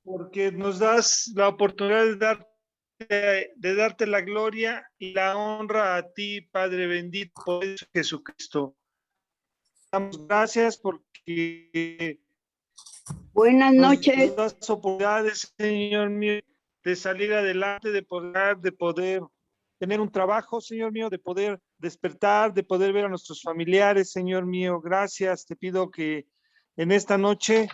porque nos das la oportunidad de darte la gloria y la honra a ti, Padre bendito, por Jesucristo. Damos gracias porque buenas noches. nos das oportunidades, Señor mío, de salir adelante, de poder tener un trabajo, Señor mío, de poder despertar, de poder ver a nuestros familiares, Señor mío. Gracias, te pido que en esta noche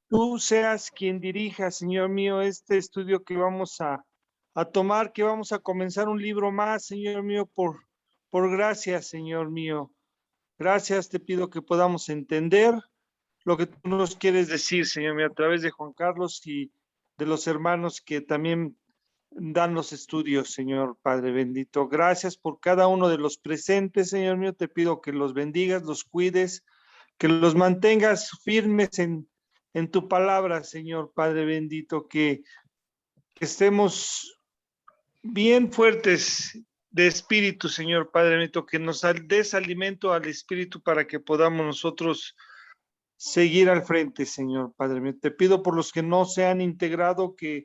tú seas quien dirija, Señor mío, este estudio que vamos a tomar, que vamos a comenzar un libro más, Señor mío, por gracia, Señor mío. Gracias, te pido que podamos entender lo que tú nos quieres decir, Señor mío, a través de Juan Carlos y de los hermanos que también dan los estudios, Señor Padre bendito. Gracias por cada uno de los presentes, Señor mío. Te pido que los bendigas, los cuides, que los mantengas firmes en tu palabra, Señor Padre bendito, que estemos bien fuertes de espíritu, Señor Padre bendito, que nos des alimento al espíritu para que podamos nosotros seguir al frente, Señor Padre mío. Te pido por los que no se han integrado que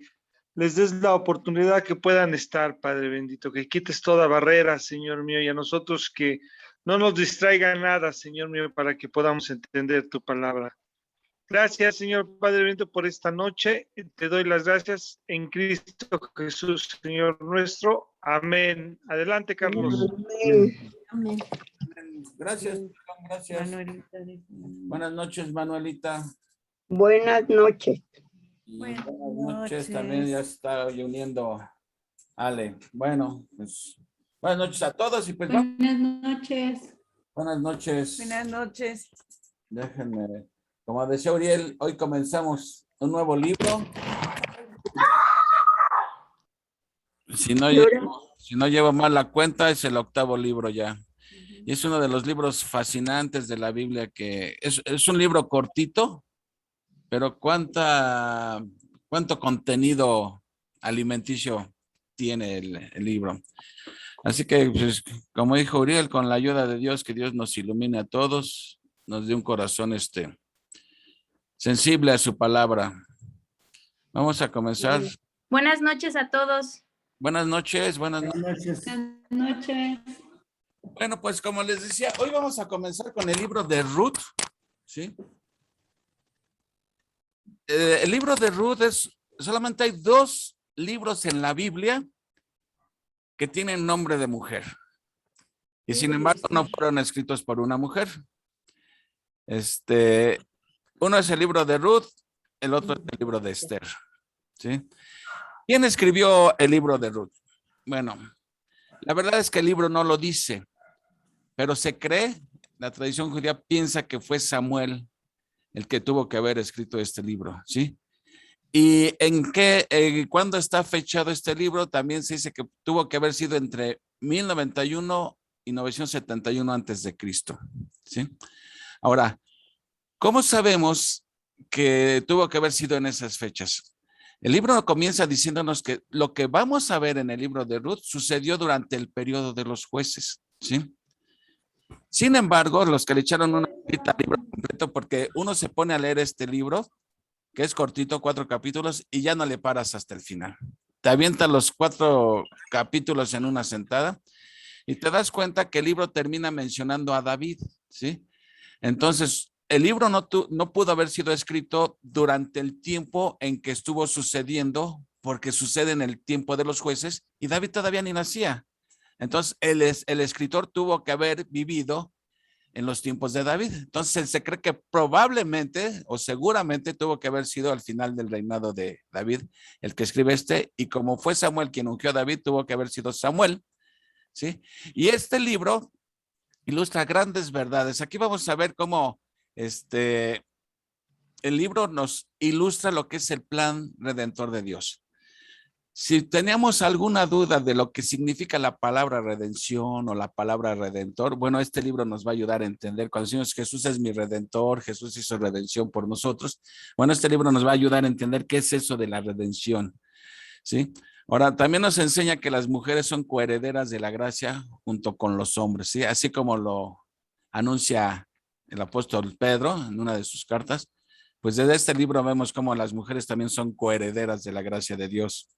les des la oportunidad que puedan estar, Padre bendito, que quites toda barrera, Señor mío, y a nosotros que no nos distraiga nada, Señor mío, para que podamos entender tu palabra. Gracias, Señor Padre bendito, por esta noche. Te doy las gracias en Cristo Jesús, Señor nuestro. Amén. Adelante, Carlos. Amén. Amén. Gracias, gracias. Manuelita. Buenas noches, Manuelita. Buenas noches. Y Buenas buenas noches. noches. También ya está uniendo Ale. Bueno, pues buenas noches a todos y pues vamos. Buenas noches. Buenas noches. Buenas noches. Déjenme, como decía Uriel, hoy comenzamos un nuevo libro. Si no llevo mal la cuenta, es el 8º libro ya. Y es uno de los libros fascinantes de la Biblia, que es un libro cortito, pero cuánto contenido alimenticio tiene el libro. Así que, pues, como dijo Uriel, con la ayuda de Dios, que Dios nos ilumine a todos, nos dé un corazón sensible a su palabra. Vamos a comenzar. Buenas noches a todos. Buenas noches, buenas noches. Buenas noches. Bueno, pues como les decía, hoy vamos a comenzar con el libro de Ruth, ¿sí? El libro de Ruth solamente hay 2 libros en la Biblia que tienen nombre de mujer. Y sin embargo no fueron escritos por una mujer. Uno es el libro de Ruth, el otro es el libro de Esther, ¿sí? ¿Quién escribió el libro de Ruth? Bueno, la verdad es que el libro no lo dice, pero se cree, la tradición judía piensa que fue Samuel el que tuvo que haber escrito este libro, ¿sí? Y ¿cuándo está fechado este libro? También se dice que tuvo que haber sido entre 1091 y 971 antes de Cristo, ¿sí? Ahora, ¿cómo sabemos que tuvo que haber sido en esas fechas? El libro comienza diciéndonos que lo que vamos a ver en el libro de Ruth sucedió durante el periodo de los jueces, ¿sí? Sin embargo, los que le echaron una visita al libro completo, porque uno se pone a leer este libro, que es cortito, 4 capítulos, y ya no le paras hasta el final. Te avientas los 4 capítulos en una sentada y te das cuenta que el libro termina mencionando a David, ¿sí? Entonces, el libro no pudo haber sido escrito durante el tiempo en que estuvo sucediendo, porque sucede en el tiempo de los jueces y David todavía ni nacía. Entonces, el escritor tuvo que haber vivido en los tiempos de David. Entonces, se cree que probablemente o seguramente tuvo que haber sido al final del reinado de David el que escribe y como fue Samuel quien ungió a David, tuvo que haber sido Samuel, ¿sí? Y este libro ilustra grandes verdades. Aquí vamos a ver cómo el libro nos ilustra lo que es el plan redentor de Dios. Si teníamos alguna duda de lo que significa la palabra redención o la palabra redentor, bueno, este libro nos va a ayudar a entender. Cuando decimos Jesús es mi redentor, Jesús hizo redención por nosotros, bueno, este libro nos va a ayudar a entender qué es eso de la redención, ¿sí? Ahora, también nos enseña que las mujeres son coherederas de la gracia junto con los hombres, ¿sí? Así como lo anuncia el apóstol Pedro en una de sus cartas, pues desde este libro vemos cómo las mujeres también son coherederas de la gracia de Dios.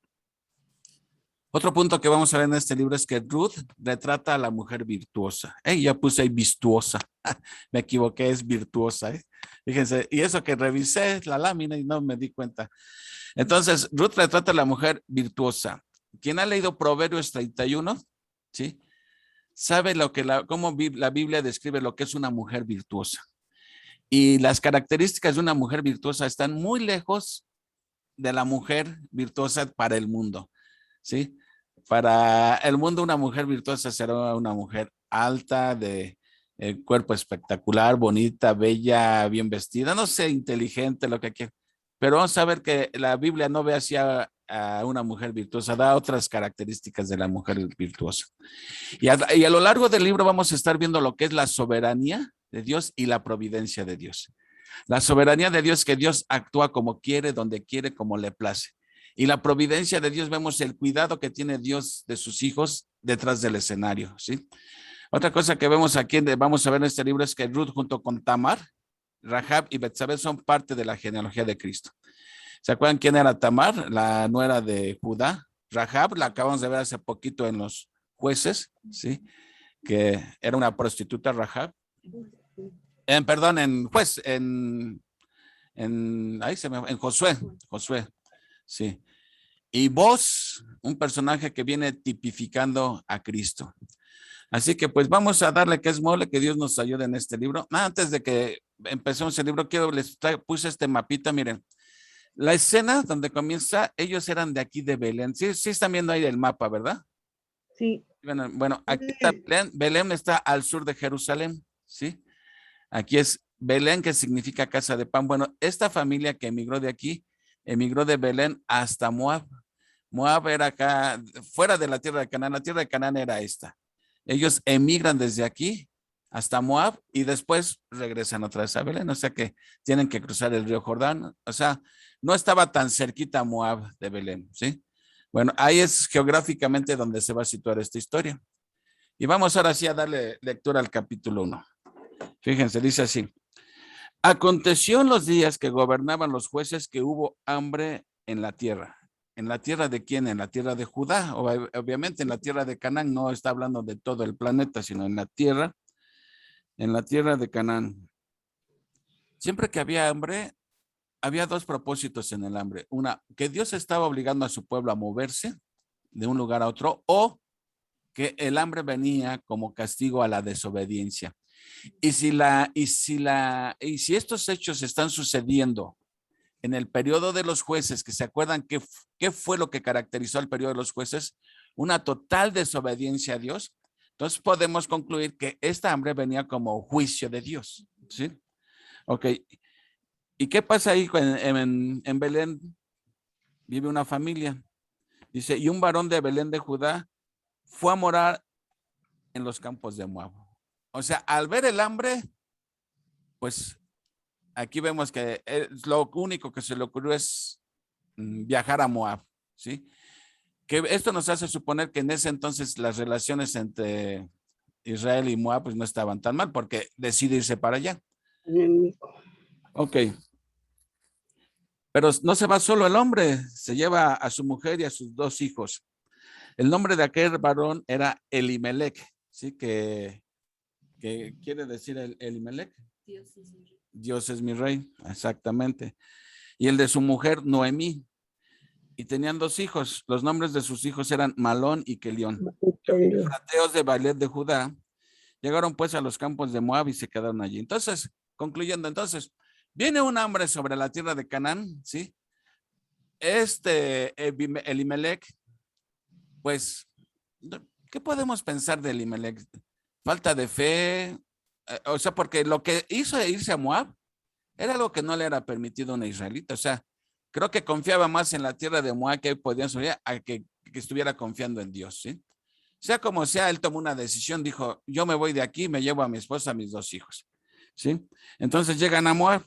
Otro punto que vamos a ver en este libro es que Ruth retrata a la mujer virtuosa. Ya puse ahí virtuosa. Me equivoqué, es virtuosa. Fíjense, y eso que revisé la lámina y no me di cuenta. Entonces, Ruth retrata a la mujer virtuosa. Quien ha leído Proverbios 31, ¿sí? Sabe cómo la Biblia describe lo que es una mujer virtuosa. Y las características de una mujer virtuosa están muy lejos de la mujer virtuosa para el mundo, ¿sí? Para el mundo, una mujer virtuosa será una mujer alta, de cuerpo espectacular, bonita, bella, bien vestida, no sé, inteligente, lo que quiera. Pero vamos a ver que la Biblia no ve así a una mujer virtuosa, da otras características de la mujer virtuosa. Y a lo largo del libro vamos a estar viendo lo que es la soberanía de Dios y la providencia de Dios. La soberanía de Dios, que Dios actúa como quiere, donde quiere, como le place. Y la providencia de Dios, vemos el cuidado que tiene Dios de sus hijos detrás del escenario, ¿sí? Otra cosa que vemos aquí, vamos a ver en este libro, es que Ruth junto con Tamar, Rahab y Betsabé son parte de la genealogía de Cristo. ¿Se acuerdan quién era Tamar? La nuera de Judá. Rahab, la acabamos de ver hace poquito en los Jueces, ¿sí? Que era una prostituta, Rahab. Perdón, en Josué, sí. Y Boz, un personaje que viene tipificando a Cristo. Así que pues vamos a darle que es mole, que Dios nos ayude en este libro. Antes de que empecemos el libro, puse este mapita, miren. La escena donde comienza, ellos eran de aquí de Belén. Sí, sí están viendo ahí el mapa, ¿verdad? Sí. Bueno, aquí está Belén. Belén está al sur de Jerusalén, ¿sí? Aquí es Belén, que significa casa de pan. Bueno, esta familia que emigró de aquí, emigró de Belén hasta Moab. Moab era acá, fuera de la tierra de Canaán. La tierra de Canaán era esta. Ellos emigran desde aquí hasta Moab y después regresan otra vez a Belén. O sea que tienen que cruzar el río Jordán. O sea, no estaba tan cerquita Moab de Belén, ¿sí? Bueno, ahí es geográficamente donde se va a situar esta historia. Y vamos ahora sí a darle lectura al capítulo 1. Fíjense, dice así. Aconteció en los días que gobernaban los jueces que hubo hambre en la tierra. ¿En la tierra de quién? En la tierra de Judá. Obviamente en la tierra de Canaán, no está hablando de todo el planeta, sino en la tierra de Canaán. Siempre que había hambre, había dos propósitos en el hambre. Una, que Dios estaba obligando a su pueblo a moverse de un lugar a otro, o que el hambre venía como castigo a la desobediencia. Y si estos hechos están sucediendo en el periodo de los jueces, que se acuerdan qué fue lo que caracterizó el periodo de los jueces, una total desobediencia a Dios, entonces podemos concluir que esta hambre venía como juicio de Dios, ¿sí? Ok. ¿Y qué pasa ahí en Belén? Vive una familia. Dice, y un varón de Belén de Judá fue a morar en los campos de Moab. O sea, al ver el hambre, pues aquí vemos que lo único que se le ocurrió es viajar a Moab, ¿sí? Que esto nos hace suponer que en ese entonces las relaciones entre Israel y Moab pues no estaban tan mal, porque decide irse para allá. Ok. Pero no se va solo el hombre, se lleva a su mujer y a sus dos hijos. El nombre de aquel varón era Elimelech, ¿sí? Que quiere decir Elimelech. Dios es mi rey, exactamente. Y el de su mujer, Noemí. Y tenían dos hijos. Los nombres de sus hijos eran Malón y Kelión. Efrateos de Baalet de Judá. Llegaron pues a los campos de Moab y se quedaron allí. Entonces, concluyendo, viene un hambre sobre la tierra de Canaán, ¿sí? Elimelech, pues, ¿qué podemos pensar de Elimelech? Falta de fe, o sea, porque lo que hizo irse a Moab era algo que no le era permitido a un israelita. O sea, creo que confiaba más en la tierra de Moab que podían subir a que estuviera confiando en Dios, ¿sí? Sea como sea, él tomó una decisión, dijo, yo me voy de aquí, me llevo a mi esposa, a mis dos hijos, ¿sí? Entonces llegan a Moab,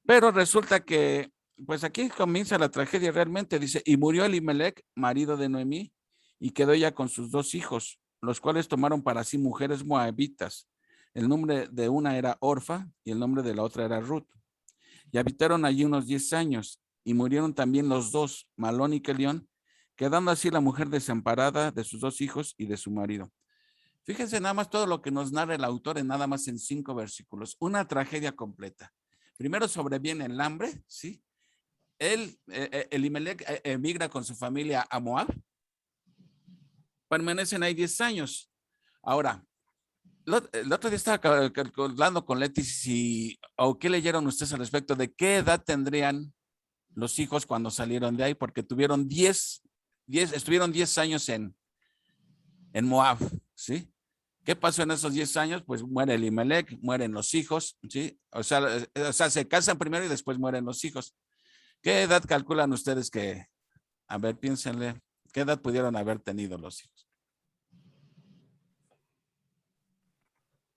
pero resulta que, pues aquí comienza la tragedia realmente, dice, y murió Elimelech, marido de Noemí, y quedó ella con sus dos hijos, los cuales tomaron para sí mujeres moabitas. El nombre de una era Orfa y el nombre de la otra era Ruth. y habitaron allí unos 10 años, y murieron también los dos, Malón y Kelión, quedando así la mujer desamparada de sus 2 hijos y de su marido. Fíjense nada más todo lo que nos narra el autor en nada más en 5 versículos. Una tragedia completa. Primero sobreviene el hambre, ¿sí? Elimelec emigra con su familia a Moab. Permanecen ahí 10 años. Ahora, el otro día estaba calculando con Leti o qué leyeron ustedes al respecto de qué edad tendrían los hijos cuando salieron de ahí, porque estuvieron 10 años en Moab, ¿sí? ¿Qué pasó en esos 10 años? Pues muere Elimelec, mueren los hijos, ¿sí? O sea, se casan primero y después mueren los hijos. ¿Qué edad calculan ustedes que, a ver, piénsenle, qué edad pudieron haber tenido los hijos?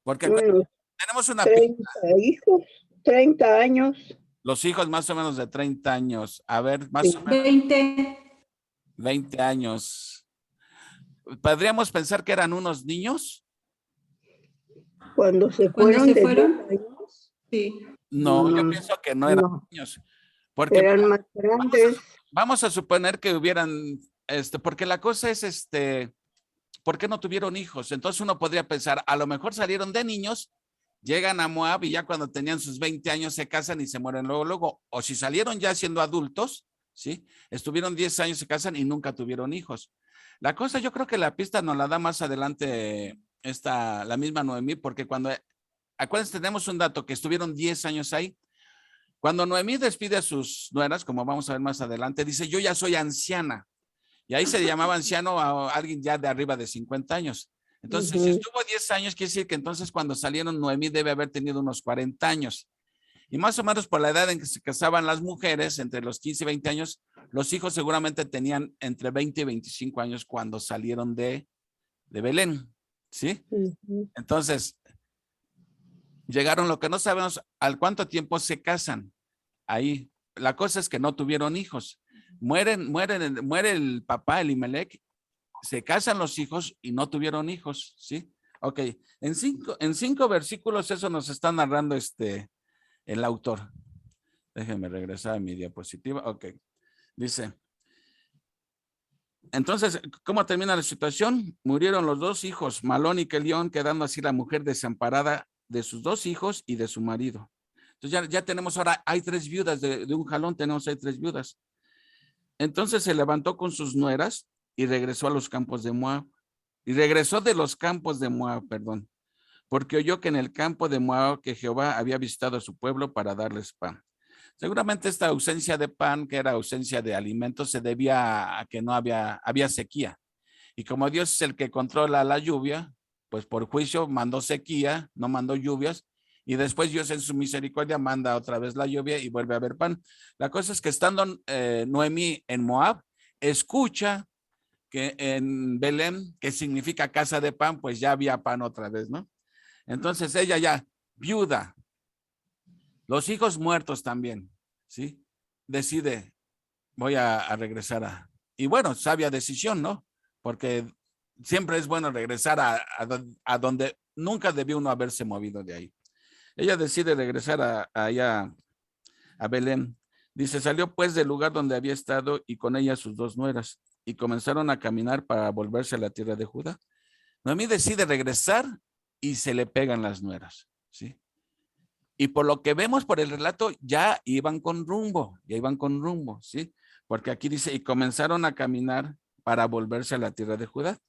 Porque Unos tenemos una 30 hijos, 30 años. los hijos más o menos de 30 años. A ver, más o menos 20 años. ¿Podríamos pensar que eran unos niños? Cuando se ¿Cuándo fueron se de fueron? 10 años, Sí. No, yo No, pienso que no eran no, niños. Porque eran más grandes. vamos a suponer que hubieran, porque la cosa es, ¿por qué no tuvieron hijos? Entonces uno podría pensar, a lo mejor salieron de niños, llegan a Moab y ya cuando tenían sus 20 años se casan y se mueren luego. O si salieron ya siendo adultos, ¿sí? Estuvieron 10 años, se casan y nunca tuvieron hijos. La cosa, yo creo que la pista nos la da más adelante la misma Noemí, porque acuérdense, tenemos un dato que estuvieron 10 años ahí. Cuando Noemí despide a sus nueras, como vamos a ver más adelante, dice, yo ya soy anciana. Y ahí se llamaba anciano a alguien ya de arriba de 50 años. Entonces, si estuvo 10 años, quiere decir que entonces cuando salieron Noemí debe haber tenido unos 40 años. Y más o menos por la edad en que se casaban las mujeres, entre los 15 y 20 años, los hijos seguramente tenían entre 20 y 25 años cuando salieron de Belén, ¿sí? Entonces, llegaron, lo que no sabemos, al cuánto tiempo se casan. Ahí, la cosa es que no tuvieron hijos. Muere el papá, Elimelec, se casan los hijos y no tuvieron hijos, ¿sí? Ok, en cinco versículos eso nos está narrando el autor. Déjenme regresar a mi diapositiva. Ok, dice, entonces, ¿cómo termina la situación? Murieron los 2 hijos, Malón y Kelión, quedando así la mujer desamparada de sus 2 hijos y de su marido. Entonces ya tenemos ahora, hay 3 viudas, de un jalón tenemos ahí 3 viudas. Entonces se levantó con sus nueras y regresó a los campos de Moab. Y regresó de los campos de Moab, perdón, porque oyó que en el campo de Moab que Jehová había visitado a su pueblo para darles pan. Seguramente esta ausencia de pan, que era ausencia de alimentos, se debía a que no había sequía. Y como Dios es el que controla la lluvia, pues por juicio mandó sequía, no mandó lluvias, y después Dios en su misericordia manda otra vez la lluvia y vuelve a haber pan. La cosa es que estando Noemí en Moab, escucha que en Belén, que significa casa de pan, pues ya había pan otra vez, ¿no? Entonces ella ya, viuda, los hijos muertos también, ¿sí? Decide, voy a regresar y bueno, sabia decisión, ¿no? Porque siempre es bueno regresar a donde nunca debió uno haberse movido de ahí. Ella decide regresar allá a Belén. Dice, salió pues del lugar donde había estado y con ella sus 2 nueras y comenzaron a caminar para volverse a la tierra de Judá. Noemí decide regresar y se le pegan las nueras, ¿sí? Y por lo que vemos por el relato, ya iban con rumbo, ¿sí? Porque aquí dice, y comenzaron a caminar para volverse a la tierra de Judá.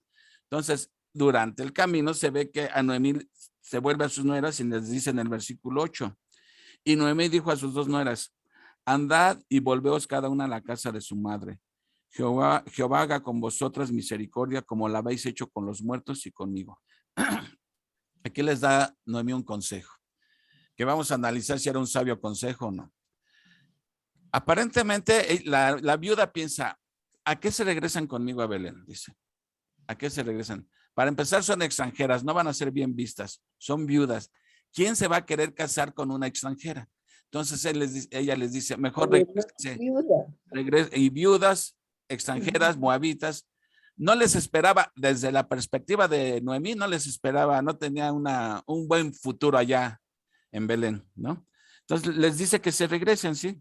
Entonces, durante el camino se ve que a Noemí se vuelve a sus nueras y les dice en el versículo 8, y Noemí dijo a sus 2 nueras, andad y volveos cada una a la casa de su madre. Jehová haga con vosotras misericordia como la habéis hecho con los muertos y conmigo. Aquí les da Noemí un consejo, que vamos a analizar si era un sabio consejo o no. Aparentemente la viuda piensa, ¿a qué se regresan conmigo a Belén? Dice, ¿a qué se regresan? Para empezar son extranjeras, no van a ser bien vistas, son viudas. ¿Quién se va a querer casar con una extranjera? Entonces ella les dice, mejor regresen. Y viudas, extranjeras, moabitas, no les esperaba, desde la perspectiva de Noemí, no les esperaba, no tenía un buen futuro allá en Belén, ¿no? Entonces les dice que se regresen, ¿sí?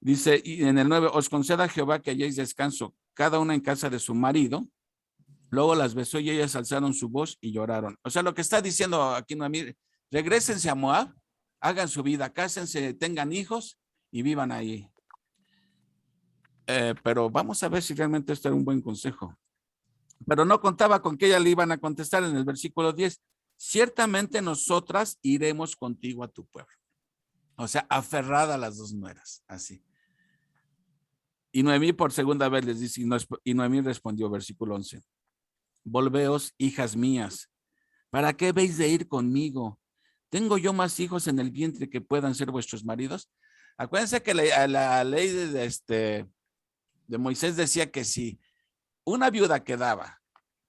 Dice, y en el 9, os conceda Jehová que halléis descanso, cada una en casa de su marido. Luego las besó y ellas alzaron su voz y lloraron. O sea, lo que está diciendo aquí Noemí, regrésense a Moab, hagan su vida, cásense, tengan hijos y vivan ahí. Pero vamos a ver si realmente esto era un buen consejo. Pero no contaba con que ella le iban a contestar en el versículo 10. Ciertamente nosotras iremos contigo a tu pueblo. O sea, aferrada a las dos nueras, así. Y Noemí por segunda vez les dice, y Noemí respondió, versículo 11. Volveos, hijas mías, ¿para qué habéis de ir conmigo? ¿Tengo yo más hijos en el vientre que puedan ser vuestros maridos? Acuérdense que la ley de Moisés decía que si una viuda quedaba,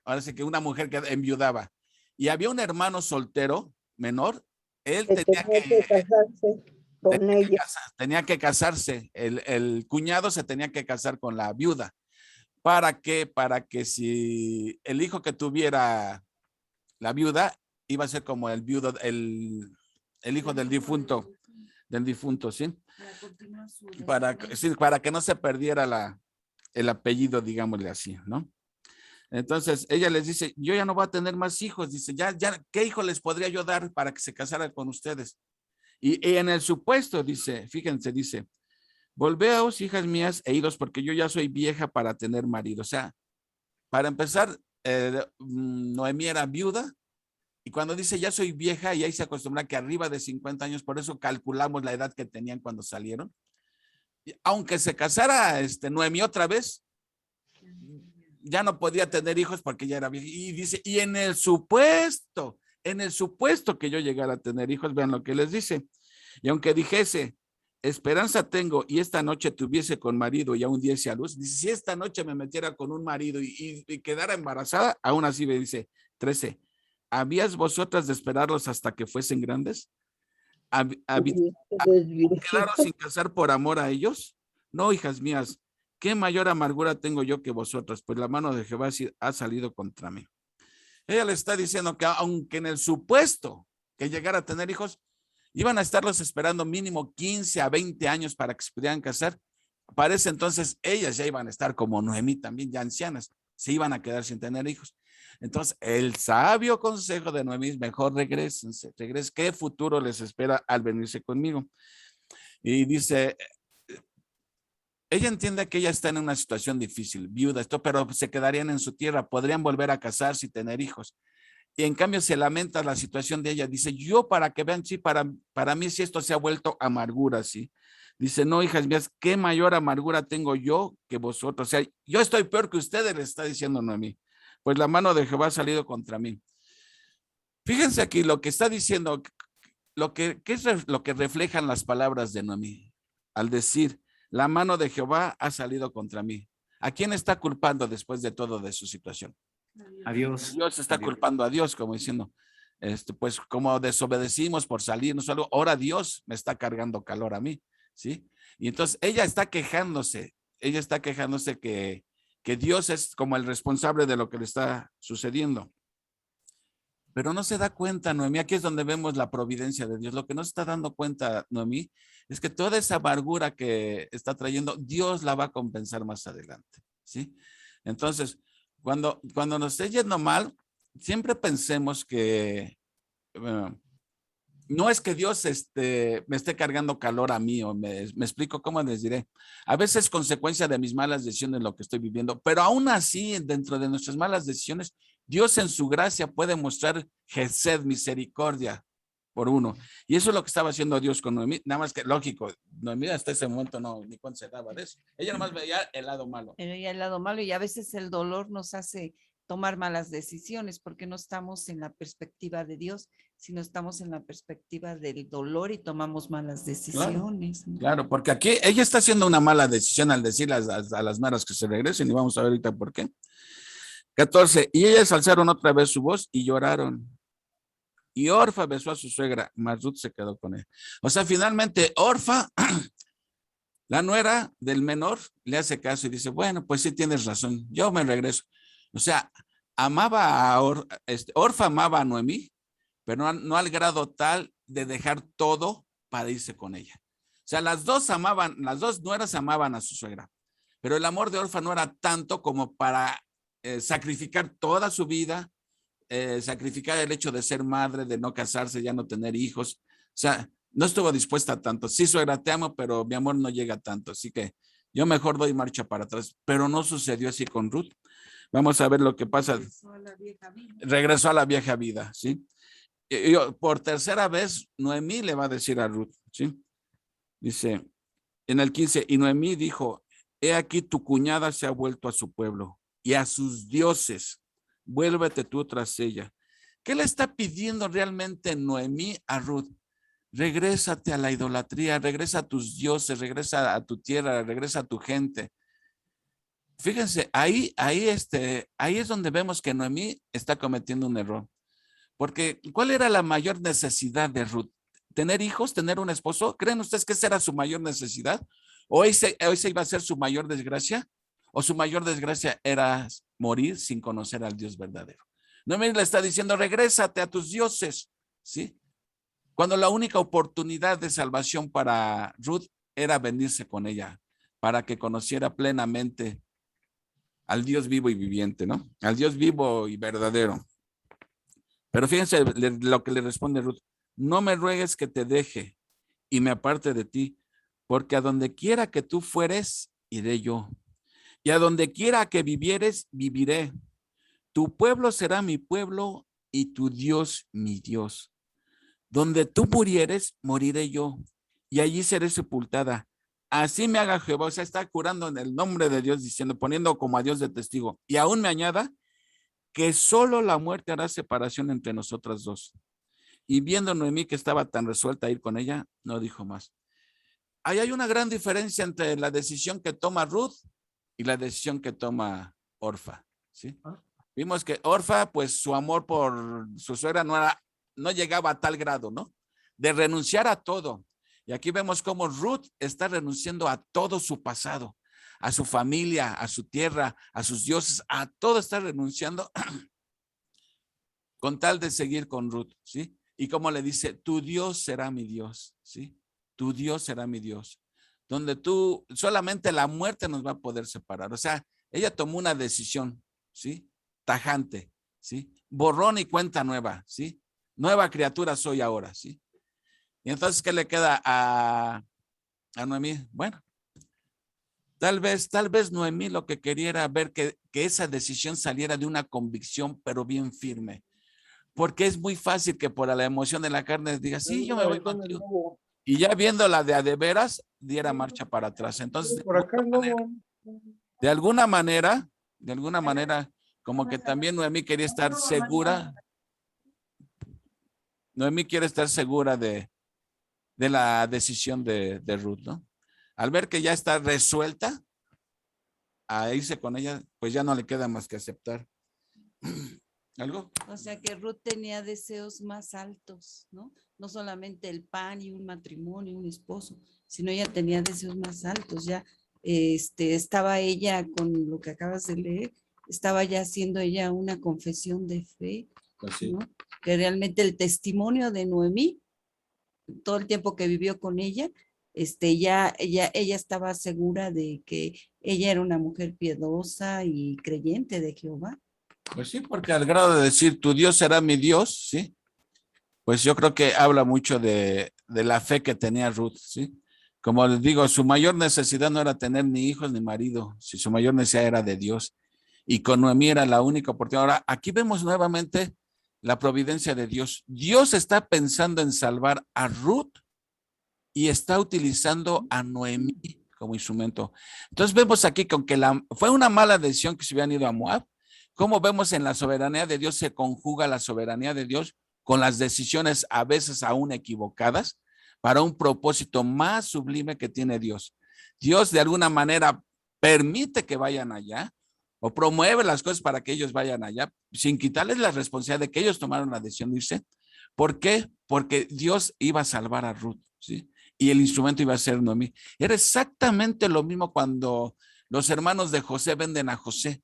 ahora sí que una mujer que enviudaba, y había un hermano soltero menor, él Que tenía tenía que casarse con ella. tenía que casarse, el cuñado se tenía que casar con la viuda. ¿Para qué? Para que si el hijo que tuviera la viuda iba a ser como el viudo, el hijo del difunto, ¿sí? Para que no se perdiera el apellido, digámosle así, ¿no? Entonces ella les dice, yo ya no voy a tener más hijos. Dice, ya, ¿qué hijo les podría yo dar para que se casara con ustedes? Y en el supuesto, dice, fíjense, dice, volveos, hijas mías, e idos, porque yo ya soy vieja para tener marido. O sea, para empezar, Noemí era viuda, y cuando dice ya soy vieja, y ahí se acostumbra que arriba de 50 años, por eso calculamos la edad que tenían cuando salieron. Aunque se casara Noemí otra vez, ya no podía tener hijos porque ya era vieja. Y dice, y en el supuesto que yo llegara a tener hijos, vean lo que les dice. Y aunque dijese, esperanza tengo y esta noche tuviese con marido y aún diese a luz, dice, si esta noche me metiera con un marido y quedara embarazada, aún así me dice, 13, ¿habías vosotras de esperarlos hasta que fuesen grandes? ¿Quedaros sin casar por amor a ellos? No, hijas mías, ¿qué mayor amargura tengo yo que vosotras? Pues la mano de Jehová ha salido contra mí. Ella le está diciendo que aunque en el supuesto que llegara a tener hijos, iban a estarlos esperando mínimo 15 a 20 años para que se pudieran casar. Para ese entonces ellas ya iban a estar como Noemí también, ya ancianas, se iban a quedar sin tener hijos. Entonces el sabio consejo de Noemí es mejor regrésense, ¿qué futuro les espera al venirse conmigo? Y dice, ella entiende que ella está en una situación difícil, viuda, pero se quedarían en su tierra, podrían volver a casarse y tener hijos. Y en cambio se lamenta la situación de ella. Dice, yo para que vean, sí, para mí sí esto se ha vuelto amargura, sí. Dice, no, hijas mías, ¿qué mayor amargura tengo yo que vosotros? O sea, yo estoy peor que ustedes, le está diciendo Noemí. Pues la mano de Jehová ha salido contra mí. Fíjense aquí lo que está diciendo, ¿qué es lo que reflejan las palabras de Noemí? Al decir, la mano de Jehová ha salido contra mí. ¿A quién está culpando después de todo de su situación? A Dios. Dios está culpando a Dios, como diciendo, pues como desobedecimos por salirnos algo, ahora Dios me está cargando calor a mí, ¿sí? Y entonces ella está quejándose que Dios es como el responsable de lo que le está sucediendo. Pero no se da cuenta, Noemí, aquí es donde vemos la providencia de Dios. Lo que no se está dando cuenta, Noemí, es que toda esa amargura que está trayendo, Dios la va a compensar más adelante, ¿sí? Entonces, cuando nos esté yendo mal, siempre pensemos que no es que Dios me esté cargando calor a mí, o me explico cómo les diré. A veces es consecuencia de mis malas decisiones lo que estoy viviendo, pero aún así, dentro de nuestras malas decisiones, Dios en su gracia puede mostrar Gesed, misericordia por uno. Y eso es lo que estaba haciendo Dios con Noemí. Nada más que lógico, Noemí hasta ese momento no, ni cuenta se daba de eso. Ella nomás veía el lado malo. Veía el lado malo y a veces el dolor nos hace tomar malas decisiones porque no estamos en la perspectiva de Dios, sino estamos en la perspectiva del dolor y tomamos malas decisiones. Claro, claro, porque aquí ella está haciendo una mala decisión al decir a las maras que se regresen y vamos a ver ahorita por qué. 14, y ellas alzaron otra vez su voz y lloraron. Y Orfa besó a su suegra, mas Ruth se quedó con él. O sea, finalmente Orfa, la nuera del menor, le hace caso y dice, bueno, pues sí tienes razón, yo me regreso. O sea, Orfa amaba a Noemí, pero no al grado tal de dejar todo para irse con ella. O sea, las dos nueras amaban a su suegra, pero el amor de Orfa no era tanto como para sacrificar toda su vida, sacrificar el hecho de ser madre, de no casarse, ya no tener hijos. O sea, no estuvo dispuesta a tanto. Sí, suegra, te amo, pero mi amor no llega tanto. Así que yo mejor doy marcha para atrás. Pero no sucedió así con Ruth. Vamos a ver lo que pasa. Regresó a la vieja vida, ¿sí? Por tercera vez, Noemí le va a decir a Ruth, ¿sí? Dice en el 15, y Noemí dijo, he aquí tu cuñada se ha vuelto a su pueblo y a sus dioses. Vuélvete tú tras ella. ¿Qué le está pidiendo realmente Noemí a Ruth? Regrésate a la idolatría, regresa a tus dioses, regresa a tu tierra, regresa a tu gente. Fíjense, ahí es donde vemos que Noemí está cometiendo un error. Porque, ¿cuál era la mayor necesidad de Ruth? ¿Tener hijos? ¿Tener un esposo? ¿Creen ustedes que esa era su mayor necesidad? ¿O ese iba a ser su mayor desgracia? ¿O su mayor desgracia era morir sin conocer al Dios verdadero? Noemí le está diciendo, regrésate a tus dioses, ¿sí? Cuando la única oportunidad de salvación para Ruth era venirse con ella, para que conociera plenamente al Dios vivo y viviente, ¿no? Al Dios vivo y verdadero. Pero fíjense lo que le responde Ruth. No me ruegues que te deje y me aparte de ti, porque a donde quiera que tú fueres, iré yo. Y a donde quiera que vivieres, viviré. Tu pueblo será mi pueblo y tu Dios mi Dios. Donde tú murieres, moriré yo, y allí seré sepultada. Así me haga Jehová. O sea, está curando en el nombre de Dios, diciendo, poniendo como a Dios de testigo. Y aún me añada que solo la muerte hará separación entre nosotras dos. Y viendo Noemí que estaba tan resuelta a ir con ella, no dijo más. Ahí hay una gran diferencia entre la decisión que toma Ruth y la decisión que toma Orfa, ¿sí? Vimos que Orfa, pues su amor por su suegra no llegaba a tal grado, ¿no? De renunciar a todo. Y aquí vemos cómo Ruth está renunciando a todo su pasado, a su familia, a su tierra, a sus dioses, a todo está renunciando con tal de seguir con Ruth, ¿sí? Y como le dice, tu Dios será mi Dios, ¿sí? Tu Dios será mi Dios. Donde solamente la muerte nos va a poder separar. O sea, ella tomó una decisión, ¿sí? Tajante, ¿sí? Borrón y cuenta nueva, ¿sí? Nueva criatura soy ahora, ¿sí? Y entonces, ¿qué le queda a Noemí? Bueno, tal vez Noemí lo que quería era ver que esa decisión saliera de una convicción, pero bien firme. Porque es muy fácil que por la emoción de la carne diga, sí, yo me voy contigo. Y ya viéndola de veras, diera marcha para atrás. Entonces, de alguna manera, como que también Noemí quería estar segura. Noemí quiere estar segura de la decisión de Ruth, ¿no? Al ver que ya está resuelta a irse con ella, pues ya no le queda más que aceptar. ¿Algo? O sea que Ruth tenía deseos más altos, ¿no? No solamente el pan y un matrimonio, un esposo, sino ella tenía deseos más altos. Ya estaba ella con lo que acabas de leer, estaba ya haciendo ella una confesión de fe, Pues sí. ¿no? Que realmente el testimonio de Noemí, todo el tiempo que vivió con ella, ella estaba segura de que ella era una mujer piadosa y creyente de Jehová. Pues sí, porque al grado de decir, tu Dios será mi Dios, ¿sí? Pues yo creo que habla mucho de la fe que tenía Ruth, ¿sí? Como les digo, su mayor necesidad no era tener ni hijos ni marido, si su mayor necesidad era de Dios. Y con Noemí era la única oportunidad. Ahora, aquí vemos nuevamente la providencia de Dios. Dios está pensando en salvar a Ruth y está utilizando a Noemí como instrumento. Entonces vemos aquí con que fue una mala decisión que se hubieran ido a Moab. Como vemos en la soberanía de Dios se conjuga la soberanía de Dios con las decisiones a veces aún equivocadas para un propósito más sublime que tiene Dios. Dios de alguna manera permite que vayan allá o promueve las cosas para que ellos vayan allá sin quitarles la responsabilidad de que ellos tomaron la decisión de irse. ¿Por qué? Porque Dios iba a salvar a Ruth, ¿sí? Y el instrumento iba a ser Noemí. Era exactamente lo mismo cuando los hermanos de José venden a José.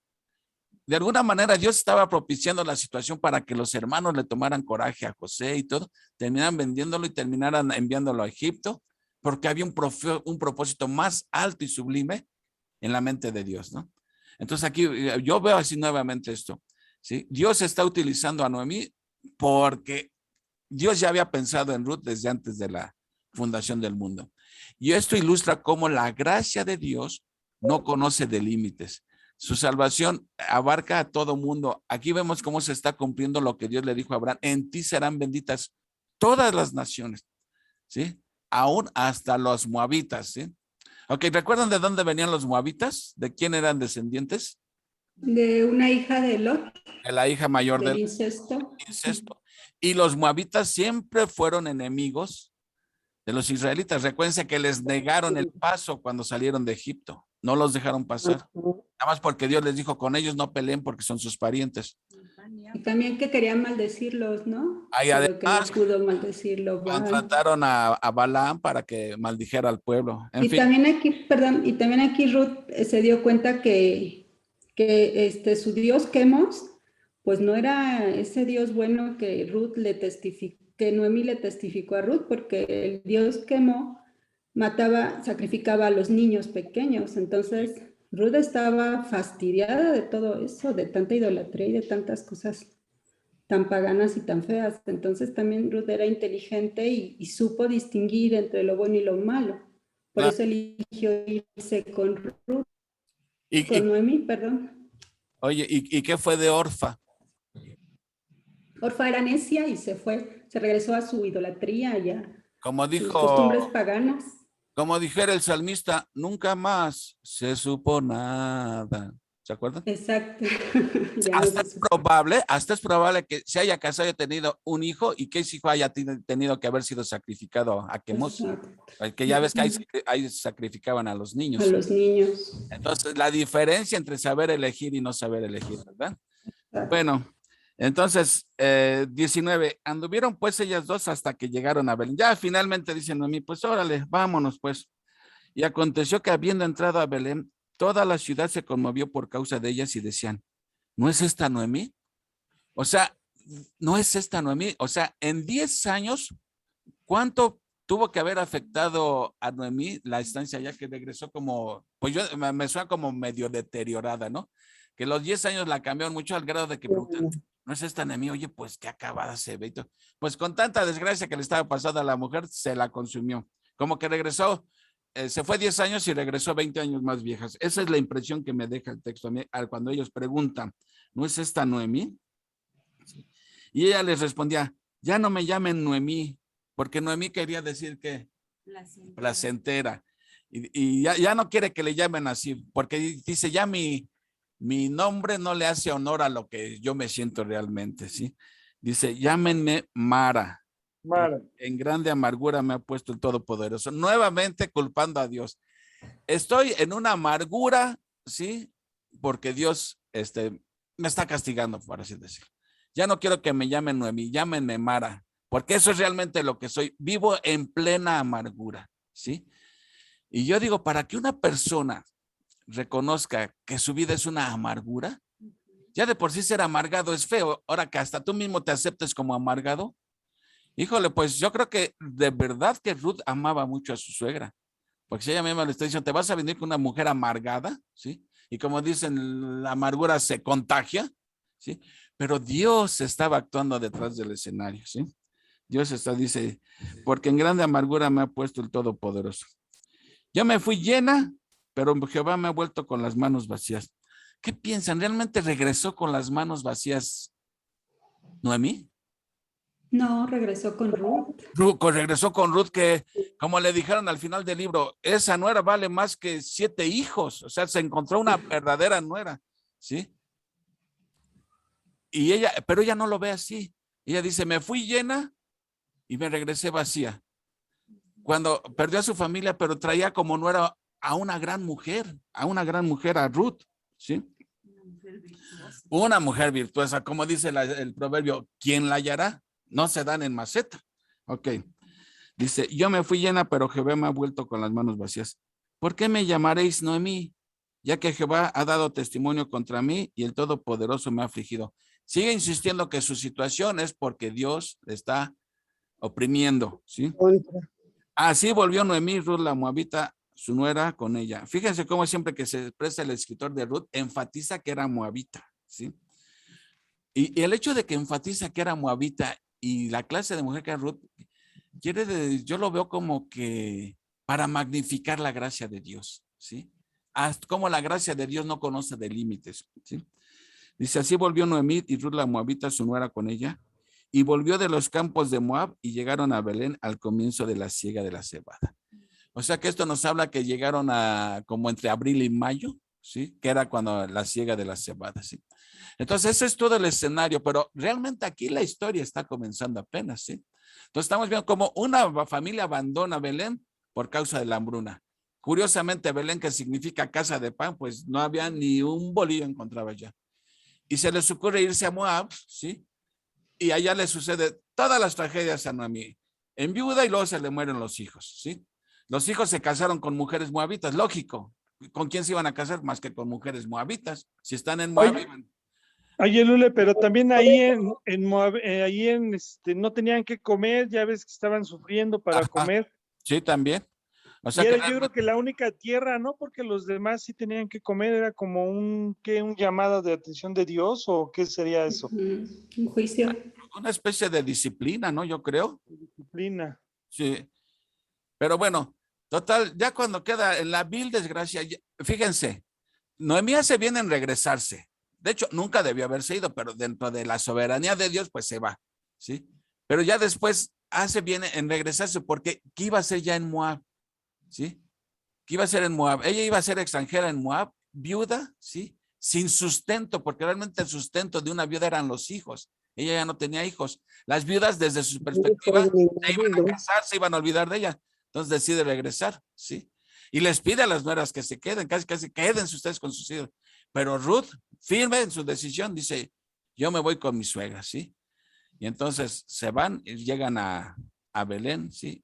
de alguna manera Dios estaba propiciando la situación para que los hermanos le tomaran coraje a José y todo, terminaran vendiéndolo y terminaran enviándolo a Egipto, porque había un propósito más alto y sublime en la mente de Dios, ¿no? Entonces aquí yo veo así nuevamente esto, ¿sí? Dios está utilizando a Noemí porque Dios ya había pensado en Ruth desde antes de la fundación del mundo. Y esto ilustra cómo la gracia de Dios no conoce de límites. Su salvación abarca a todo mundo. Aquí vemos cómo se está cumpliendo lo que Dios le dijo a Abraham. En ti serán benditas todas las naciones, ¿sí? Aún hasta los moabitas, ¿sí? Ok, ¿recuerdan de dónde venían los moabitas? ¿De quién eran descendientes? De una hija de Lot, De la hija mayor del del incesto. incesto. Y los moabitas siempre fueron enemigos de los israelitas. Recuérdense que les negaron el paso cuando salieron de Egipto. No los dejaron pasar. Nada más porque Dios les dijo, con ellos no peleen porque son sus parientes. Y también que querían maldecirlos, ¿no? Ahí Pero que no además pudo maldecirlo. Baal. contrataron a Balaam para que maldijera al pueblo. En Y fin, también aquí, perdón, y también aquí Ruth se dio cuenta que su Dios Quemos, pues no era ese Dios bueno que Ruth le testificó, que Noemí le testificó a Ruth, porque el Dios Quemo mataba, sacrificaba a los niños pequeños. Entonces Ruth estaba fastidiada de todo eso, de tanta idolatría y de tantas cosas tan paganas y tan feas. Entonces también Ruth era inteligente y supo distinguir entre lo bueno y lo malo. Por claro. eso eligió irse con Ruth, y, con Noemí, perdón. oye, ¿y qué fue de Orfa? Orfa era necia y se fue, se regresó a su idolatría y a Como sus costumbres dijo, paganas. como dijera el salmista, nunca más se supo nada. ¿Se acuerdan? Exacto. Ya no Hasta se es supo. probable que se haya casado y tenido un hijo y que ese hijo haya tenido que haber sido sacrificado a Quemos. Exacto. Que ya ves que ahí sacrificaban a los niños. A los niños. Entonces, la diferencia entre saber elegir y no saber elegir, ¿verdad? Exacto. Bueno, entonces, 19, anduvieron pues ellas dos hasta que llegaron a Belén. Ya finalmente dicen Noemí, pues órale, vámonos pues. Y aconteció que habiendo entrado a Belén, toda la ciudad se conmovió por causa de ellas y decían, ¿no es esta Noemí? O sea, no es esta Noemí. O sea, en 10 años, ¿cuánto tuvo que haber afectado a Noemí la estancia ya que regresó como, pues yo me suena como medio deteriorada, ¿no? Que los 10 años la cambiaron mucho al grado de que preguntan, ¿no es esta Noemí? Oye, pues qué acabada se ve. Pues con tanta desgracia que le estaba pasando a la mujer, se la consumió. Como que regresó, se fue 10 años y regresó 20 años más viejas. Esa es la impresión que me deja el texto a mí cuando ellos preguntan, ¿no es esta Noemí? Y ella les respondía, ya no me llamen Noemí, porque Noemí quería decir que placentera. Y ya no quiere que le llamen así, porque dice, ya mi nombre no le hace honor a lo que yo me siento realmente, ¿sí? Dice, llámenme Mara. Mara. En grande amargura me ha puesto el Todopoderoso, nuevamente culpando a Dios. Estoy en una amargura, ¿sí? Porque Dios me está castigando, por así decirlo. Ya no quiero que me llamen Noemí, llámenme Mara, porque eso es realmente lo que soy. Vivo en plena amargura, ¿sí? Y yo digo, para que una persona reconozca que su vida es una amargura, ya de por sí ser amargado es feo. Ahora que hasta tú mismo te aceptes como amargado, híjole, pues yo creo que de verdad que Ruth amaba mucho a su suegra, porque si ella misma le está diciendo, te vas a venir con una mujer amargada, ¿sí? Y como dicen, la amargura se contagia, ¿sí? Pero Dios estaba actuando detrás del escenario, ¿sí? Dios dice, porque en grande amargura me ha puesto el Todopoderoso. Yo me fui llena, pero Jehová me ha vuelto con las manos vacías. ¿Qué piensan? ¿Realmente regresó con las manos vacías Noemí? No, regresó con Ruth. Regresó con Ruth que, como le dijeron al final del libro, esa nuera vale más que 7 hijos. O sea, se encontró una verdadera nuera, ¿sí? Y pero ella no lo ve así. Ella dice, me fui llena y me regresé vacía. Cuando perdió a su familia, pero traía como nuera a una gran mujer, a Ruth, ¿sí? Una mujer virtuosa, como dice el proverbio, ¿quién la hallará? No se dan en maceta. Ok. Dice, yo me fui llena, pero Jehová me ha vuelto con las manos vacías. ¿Por qué me llamaréis Noemí? ya que Jehová ha dado testimonio contra mí y el Todopoderoso me ha afligido. Sigue insistiendo que su situación es porque Dios le está oprimiendo, ¿sí? Así volvió Noemí, Ruth la moabita, su nuera, con ella. Fíjense cómo siempre que se expresa el escritor de Ruth, enfatiza que era moabita, ¿sí? Y el hecho de que enfatiza que era moabita y la clase de mujer que era Ruth, yo lo veo como que para magnificar la gracia de Dios, ¿sí? Hasta como la gracia de Dios no conoce de límites, ¿sí? Dice, así volvió Noemí y Ruth la moabita, su nuera, con ella, y volvió de los campos de Moab y llegaron a Belén al comienzo de la siega de la cebada. O sea que esto nos habla que llegaron a como entre abril y mayo, ¿sí? Que era cuando la siega de la cebada, ¿sí? Entonces ese es todo el escenario, pero realmente aquí la historia está comenzando apenas, ¿sí? Entonces estamos viendo como una familia abandona Belén por causa de la hambruna. Curiosamente, Belén, que significa casa de pan, pues no había ni un bolillo encontraba ya. Y se les ocurre irse a Moab, ¿sí? Y allá le sucede todas las tragedias a Noemí. Enviuda y luego se le mueren los hijos, ¿sí? Los hijos se casaron con mujeres moabitas, lógico. ¿Con quién se iban a casar? Más que con mujeres moabitas. Si están en Moab, iban. Oye, Lule, pero también ahí en Moab, no tenían que comer, ya ves que estaban sufriendo para comer. Sí, también. O Y sea era, que yo creo que la única tierra, ¿no? Porque los demás sí tenían que comer, era como un llamado de atención de Dios, ¿o qué sería eso? Un juicio. una especie de disciplina, ¿no? Yo creo. Disciplina. Sí. Pero bueno, total, ya cuando queda en la vil desgracia, fíjense, Noemí hace bien en regresarse. De hecho, nunca debió haberse ido, pero dentro de la soberanía de Dios, pues se va, ¿sí? Pero ya después hace bien en regresarse, porque ¿qué iba a hacer ya en Moab? ¿Sí? ¿Qué iba a hacer en Moab? Ella iba a ser extranjera en Moab, viuda, ¿sí? Sin sustento, porque realmente el sustento de una viuda eran los hijos. Ella ya no tenía hijos. Las viudas, desde su perspectiva, se iban a casar, se iban a olvidar de ella. Entonces decide regresar, ¿sí? Y les pide a las nueras que se queden, casi quédense ustedes con sus hijos. Pero Ruth, firme en su decisión, dice, yo me voy con mi suegra, ¿sí? Y entonces se van y llegan a Belén, ¿sí?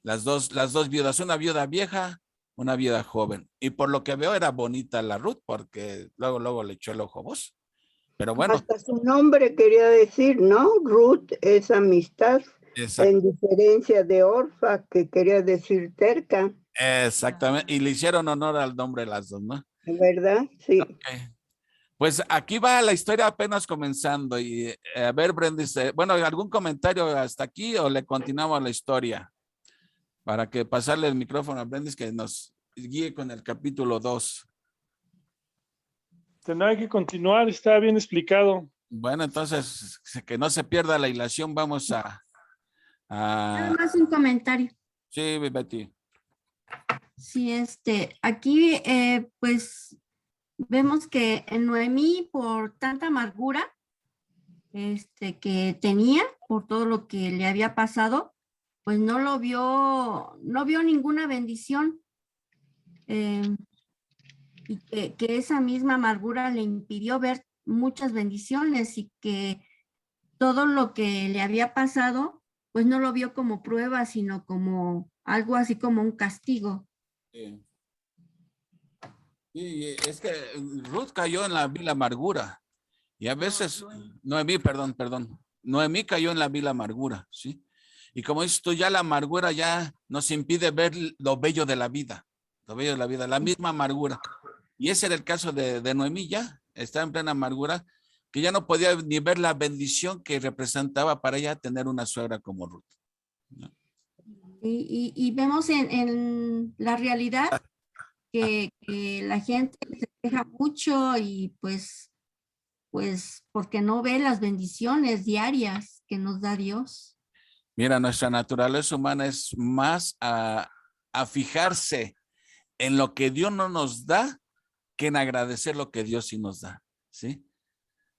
Las dos viudas, una viuda vieja, una viuda joven. Y por lo que veo era bonita la Ruth, porque luego le echó el ojo vos. Pero bueno. Hasta su nombre quería decir, ¿no? Ruth es amistad. Exacto. En diferencia de Orfa, que quería decir terca. Exactamente. Y le hicieron honor al nombre de las dos, ¿no? ¿Verdad? Sí. Okay. Pues aquí va la historia apenas comenzando. Y a ver, Brendis, bueno, ¿algún comentario hasta aquí o le continuamos la historia? Para que pasarle el micrófono a Brendis que nos guíe con el capítulo 2. Tendrá que continuar, está bien explicado. Bueno, entonces, que no se pierda la hilación, vamos a... Nada más un comentario. Sí, Betty. Sí, aquí pues vemos que en Noemí, por tanta amargura que tenía, por todo lo que le había pasado, pues no vio ninguna bendición. Y que esa misma amargura le impidió ver muchas bendiciones y que todo lo que le había pasado, pues no lo vio como prueba, sino como algo así como un castigo. Sí. Y es que Ruth cayó en la vil amargura y a veces, Noemí cayó en la vil amargura, ¿sí? Y como dices tú, ya la amargura ya nos impide ver lo bello de la vida, la misma amargura. Y ese era el caso de Noemí, ya está en plena amargura, que ya no podía ni ver la bendición que representaba para ella tener una suegra como Ruth, ¿no? Y vemos en la realidad que la gente se queja mucho y pues porque no ve las bendiciones diarias que nos da Dios. Mira, nuestra naturaleza humana es más a fijarse en lo que Dios no nos da que en agradecer lo que Dios sí nos da, ¿sí?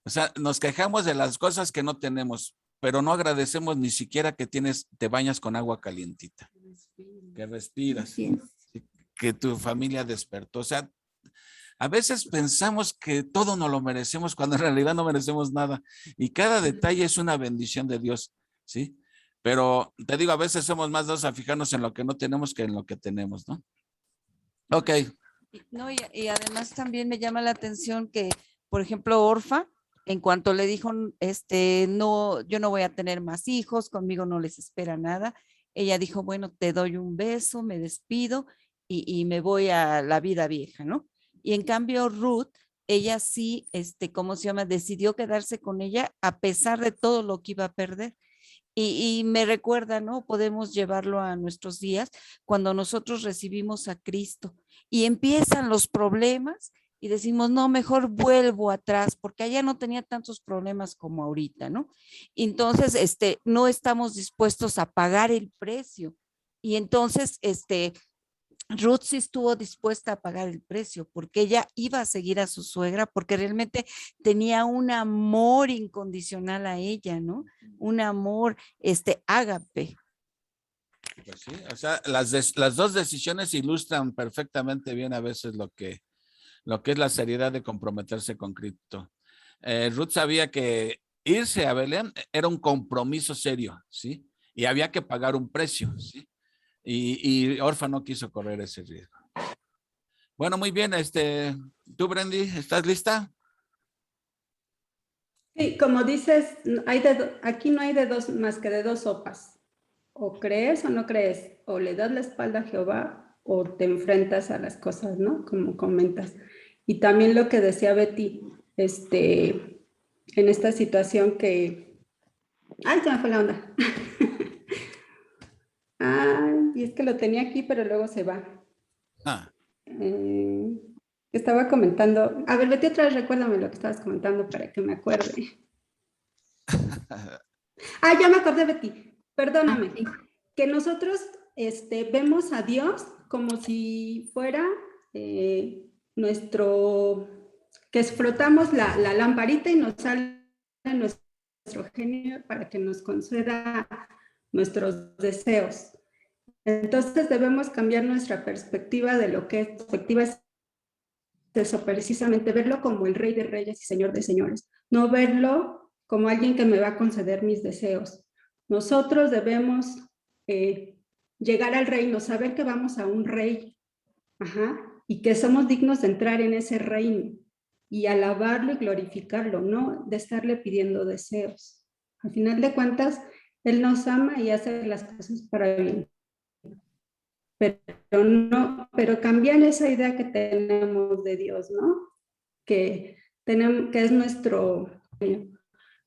O sea, nos quejamos de las cosas que no tenemos, pero no agradecemos ni siquiera que te bañas con agua calientita, que respiras, ¿sí? Que tu familia despertó. O sea, a veces pensamos que todo nos lo merecemos cuando en realidad no merecemos nada. Y cada detalle es una bendición de Dios, ¿sí? Pero te digo, a veces somos más dados a fijarnos en lo que no tenemos que en lo que tenemos, ¿no? Ok, No, y además también me llama la atención que, por ejemplo, Orfa, en cuanto le dijo, no, yo no voy a tener más hijos, conmigo no les espera nada, ella dijo, bueno, te doy un beso, me despido y me voy a la vida vieja, ¿no? Y en cambio, Ruth, ella sí, ¿cómo se llama? Decidió quedarse con ella a pesar de todo lo que iba a perder. Y me recuerda, ¿no? Podemos llevarlo a nuestros días cuando nosotros recibimos a Cristo y empiezan los problemas y decimos, no, mejor vuelvo atrás, porque allá no tenía tantos problemas como ahorita, ¿no? Entonces, no estamos dispuestos a pagar el precio. Y entonces, Ruth sí estuvo dispuesta a pagar el precio porque ella iba a seguir a su suegra porque realmente tenía un amor incondicional a ella, ¿no? Un amor, ágape. Pues sí, o sea, las dos decisiones ilustran perfectamente bien a veces lo que es la seriedad de comprometerse con Cristo. Ruth sabía que irse a Belén era un compromiso serio, ¿sí? Y había que pagar un precio, ¿sí? Y Orfa no quiso correr ese riesgo. Bueno, muy bien, tú, Brendy, ¿estás lista? Sí, como dices, aquí no hay de dos más que de dos sopas. O crees o no crees, o le das la espalda a Jehová o te enfrentas a las cosas, ¿no? Como comentas. Y también lo que decía Betty, en esta situación que... ¡Ay, se me fue la onda! Ay, y es que lo tenía aquí, pero luego se va. Ah. Estaba comentando... A ver, Betty, otra vez recuérdame lo que estabas comentando para que me acuerde. Ah, ya me acordé, Betty. Perdóname. Sí. Que nosotros vemos a Dios como si fuera que frotamos la lamparita y nos sale nuestro genio para que nos conceda nuestros deseos. Entonces debemos cambiar nuestra perspectiva de lo que es perspectiva es eso, precisamente verlo como el Rey de Reyes y Señor de Señores, no verlo como alguien que me va a conceder mis deseos. Nosotros debemos llegar al reino, saber que vamos a un rey, y que somos dignos de entrar en ese reino y alabarlo y glorificarlo, no de estarle pidiendo deseos. Al final de cuentas, Él nos ama y hace las cosas para bien. Pero cambiar esa idea que tenemos de Dios, ¿no? Que es nuestro,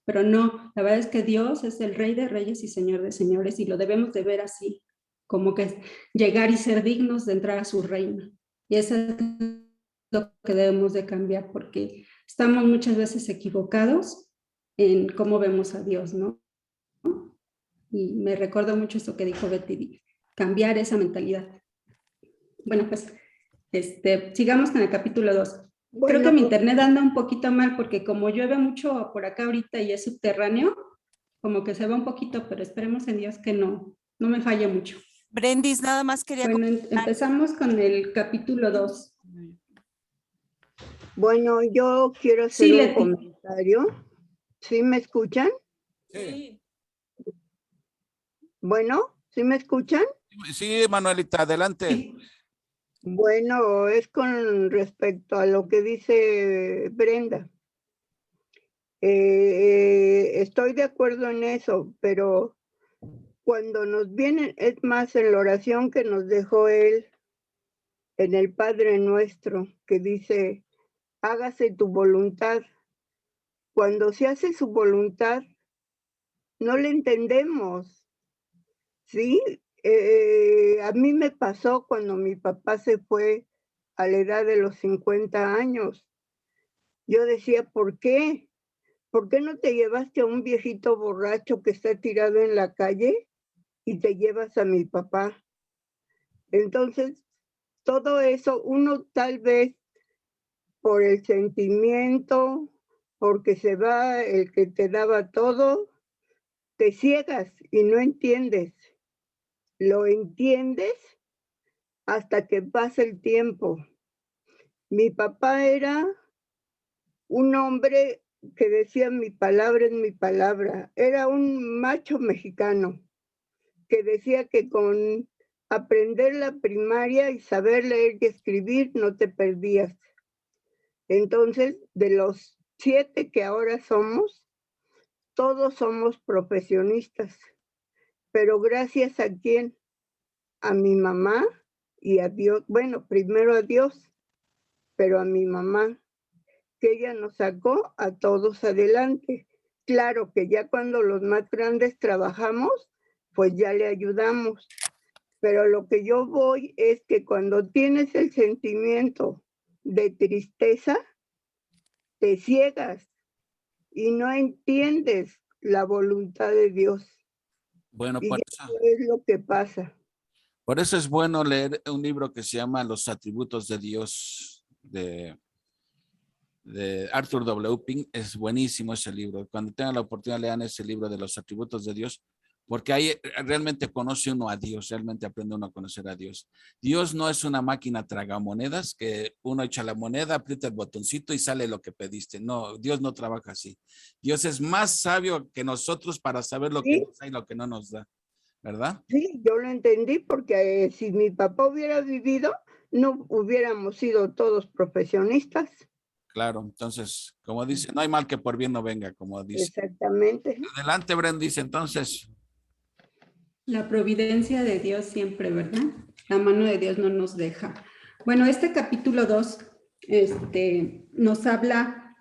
pero no, la verdad es que Dios es el Rey de Reyes y Señor de Señores y lo debemos de ver así, como que es llegar y ser dignos de entrar a su reino. Y eso es lo que debemos de cambiar porque estamos muchas veces equivocados en cómo vemos a Dios, ¿no? Y me recuerdo mucho esto que dijo Betty, cambiar esa mentalidad. Bueno, pues sigamos con el capítulo 2. Creo que mi internet anda un poquito mal porque como llueve mucho por acá ahorita y es subterráneo, como que se va un poquito, pero esperemos en Dios que no me falle mucho. Brendis, nada más quería... Bueno, empezamos con el capítulo 2. Bueno, yo quiero hacer un comentario. ¿Sí me escuchan? Sí. Bueno, ¿sí me escuchan? Sí, Manuelita, adelante. Sí. Bueno, es con respecto a lo que dice Brenda. Estoy de acuerdo en eso, pero cuando nos vienen, es más en la oración que nos dejó él, en el Padre Nuestro, que dice, hágase tu voluntad. Cuando se hace su voluntad, no le entendemos, ¿sí? A mí me pasó cuando mi papá se fue a la edad de los 50 años. Yo decía, ¿por qué? ¿Por qué no te llevaste a un viejito borracho que está tirado en la calle y te llevas a mi papá? Entonces, todo eso, uno tal vez por el sentimiento, porque se va el que te daba todo, te ciegas y no entiendes. Lo entiendes hasta que pasa el tiempo. Mi papá era un hombre que decía mi palabra es mi palabra. Era un macho mexicano que decía que con aprender la primaria y saber leer y escribir, no te perdías. Entonces, de los 7 que ahora somos, todos somos profesionistas. Pero gracias a quién? A mi mamá y a Dios. Bueno, primero a Dios, pero a mi mamá, que ella nos sacó a todos adelante. Claro que ya cuando los más grandes trabajamos, pues ya le ayudamos. Pero lo que yo voy es que cuando tienes el sentimiento de tristeza, te ciegas y no entiendes la voluntad de Dios. Bueno, Y eso es lo que pasa. por eso es bueno leer un libro que se llama Los atributos de Dios de Arthur W. Pink. Es buenísimo ese libro. Cuando tengan la oportunidad, lean ese libro de los atributos de Dios, porque ahí realmente conoce uno a Dios, realmente aprende uno a conocer a Dios. Dios no es una máquina tragamonedas que uno echa la moneda, aprieta el botoncito y sale lo que pediste. No, Dios no trabaja así. Dios es más sabio que nosotros para saber lo que nos da y lo que no nos da, ¿verdad? Sí, yo lo entendí porque si mi papá hubiera vivido, no hubiéramos sido todos profesionistas. Claro, entonces, como dice, no hay mal que por bien no venga, como dice. Exactamente. Adelante, Bren, dice entonces. La providencia de Dios siempre, ¿verdad? La mano de Dios no nos deja. Bueno, este capítulo 2 nos habla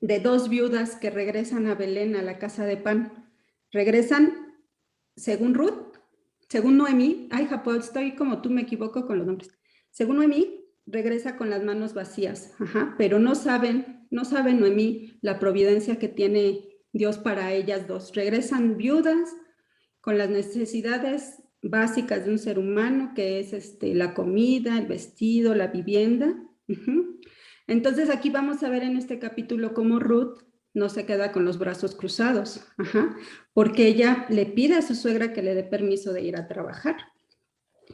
de 2 viudas que regresan a Belén, a la casa de pan. Regresan, según Ruth, según Noemí, ay, Japón, estoy como tú, me equivoco con los nombres. Según Noemí, regresa con las manos vacías, pero no saben Noemí la providencia que tiene Dios para ellas dos. Regresan viudas con las necesidades básicas de un ser humano, que es la comida, el vestido, la vivienda. Entonces aquí vamos a ver en este capítulo cómo Ruth no se queda con los brazos cruzados, porque ella le pide a su suegra que le dé permiso de ir a trabajar.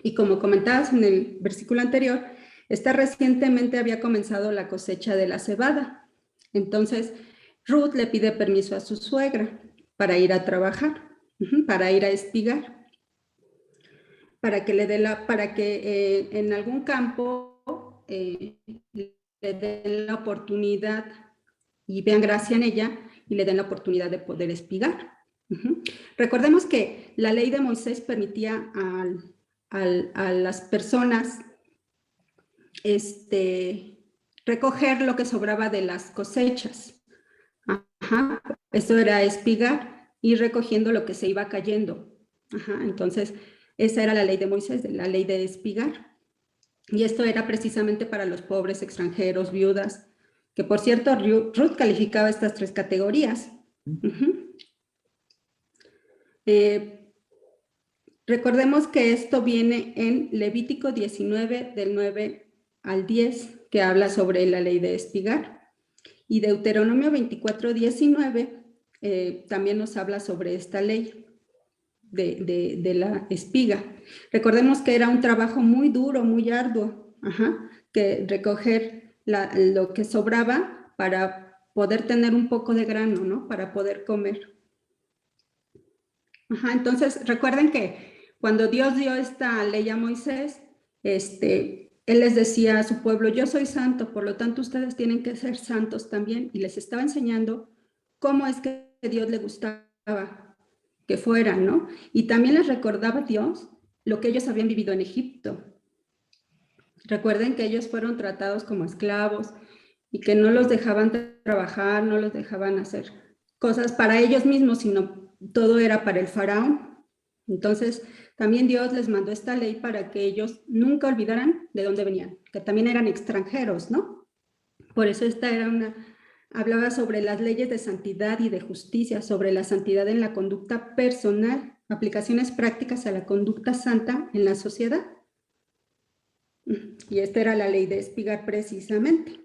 Y como comentabas en el versículo anterior, esta recientemente había comenzado la cosecha de la cebada. Entonces, Ruth le pide permiso a su suegra para ir a trabajar, para ir a espigar, para que en algún campo le den la oportunidad y vean gracia en ella y le den la oportunidad de poder espigar. Recordemos que la ley de Moisés permitía a las personas recoger lo que sobraba de las cosechas. Eso era espigar y recogiendo lo que se iba cayendo. Entonces, esa era la ley de Moisés, la ley de espigar. Y esto era precisamente para los pobres, extranjeros, viudas, que por cierto, Ruth calificaba estas 3 categorías. Recordemos que esto viene en Levítico 19, del 9 al 10, que habla sobre la ley de espigar. Y Deuteronomio 24, 19 también nos habla sobre esta ley de la espiga. Recordemos que era un trabajo muy duro, muy arduo, que recoger lo que sobraba para poder tener un poco de grano, ¿no? Para poder comer. Entonces, recuerden que cuando Dios dio esta ley a Moisés, Él les decía a su pueblo, yo soy santo, por lo tanto ustedes tienen que ser santos también. Y les estaba enseñando cómo es que a Dios le gustaba que fueran, ¿no? Y también les recordaba a Dios lo que ellos habían vivido en Egipto. Recuerden que ellos fueron tratados como esclavos y que no los dejaban trabajar, no los dejaban hacer cosas para ellos mismos, sino todo era para el faraón. Entonces, también Dios les mandó esta ley para que ellos nunca olvidaran de dónde venían, que también eran extranjeros, ¿no? Por eso hablaba sobre las leyes de santidad y de justicia, sobre la santidad en la conducta personal, aplicaciones prácticas a la conducta santa en la sociedad. Y esta era la ley de espigar precisamente.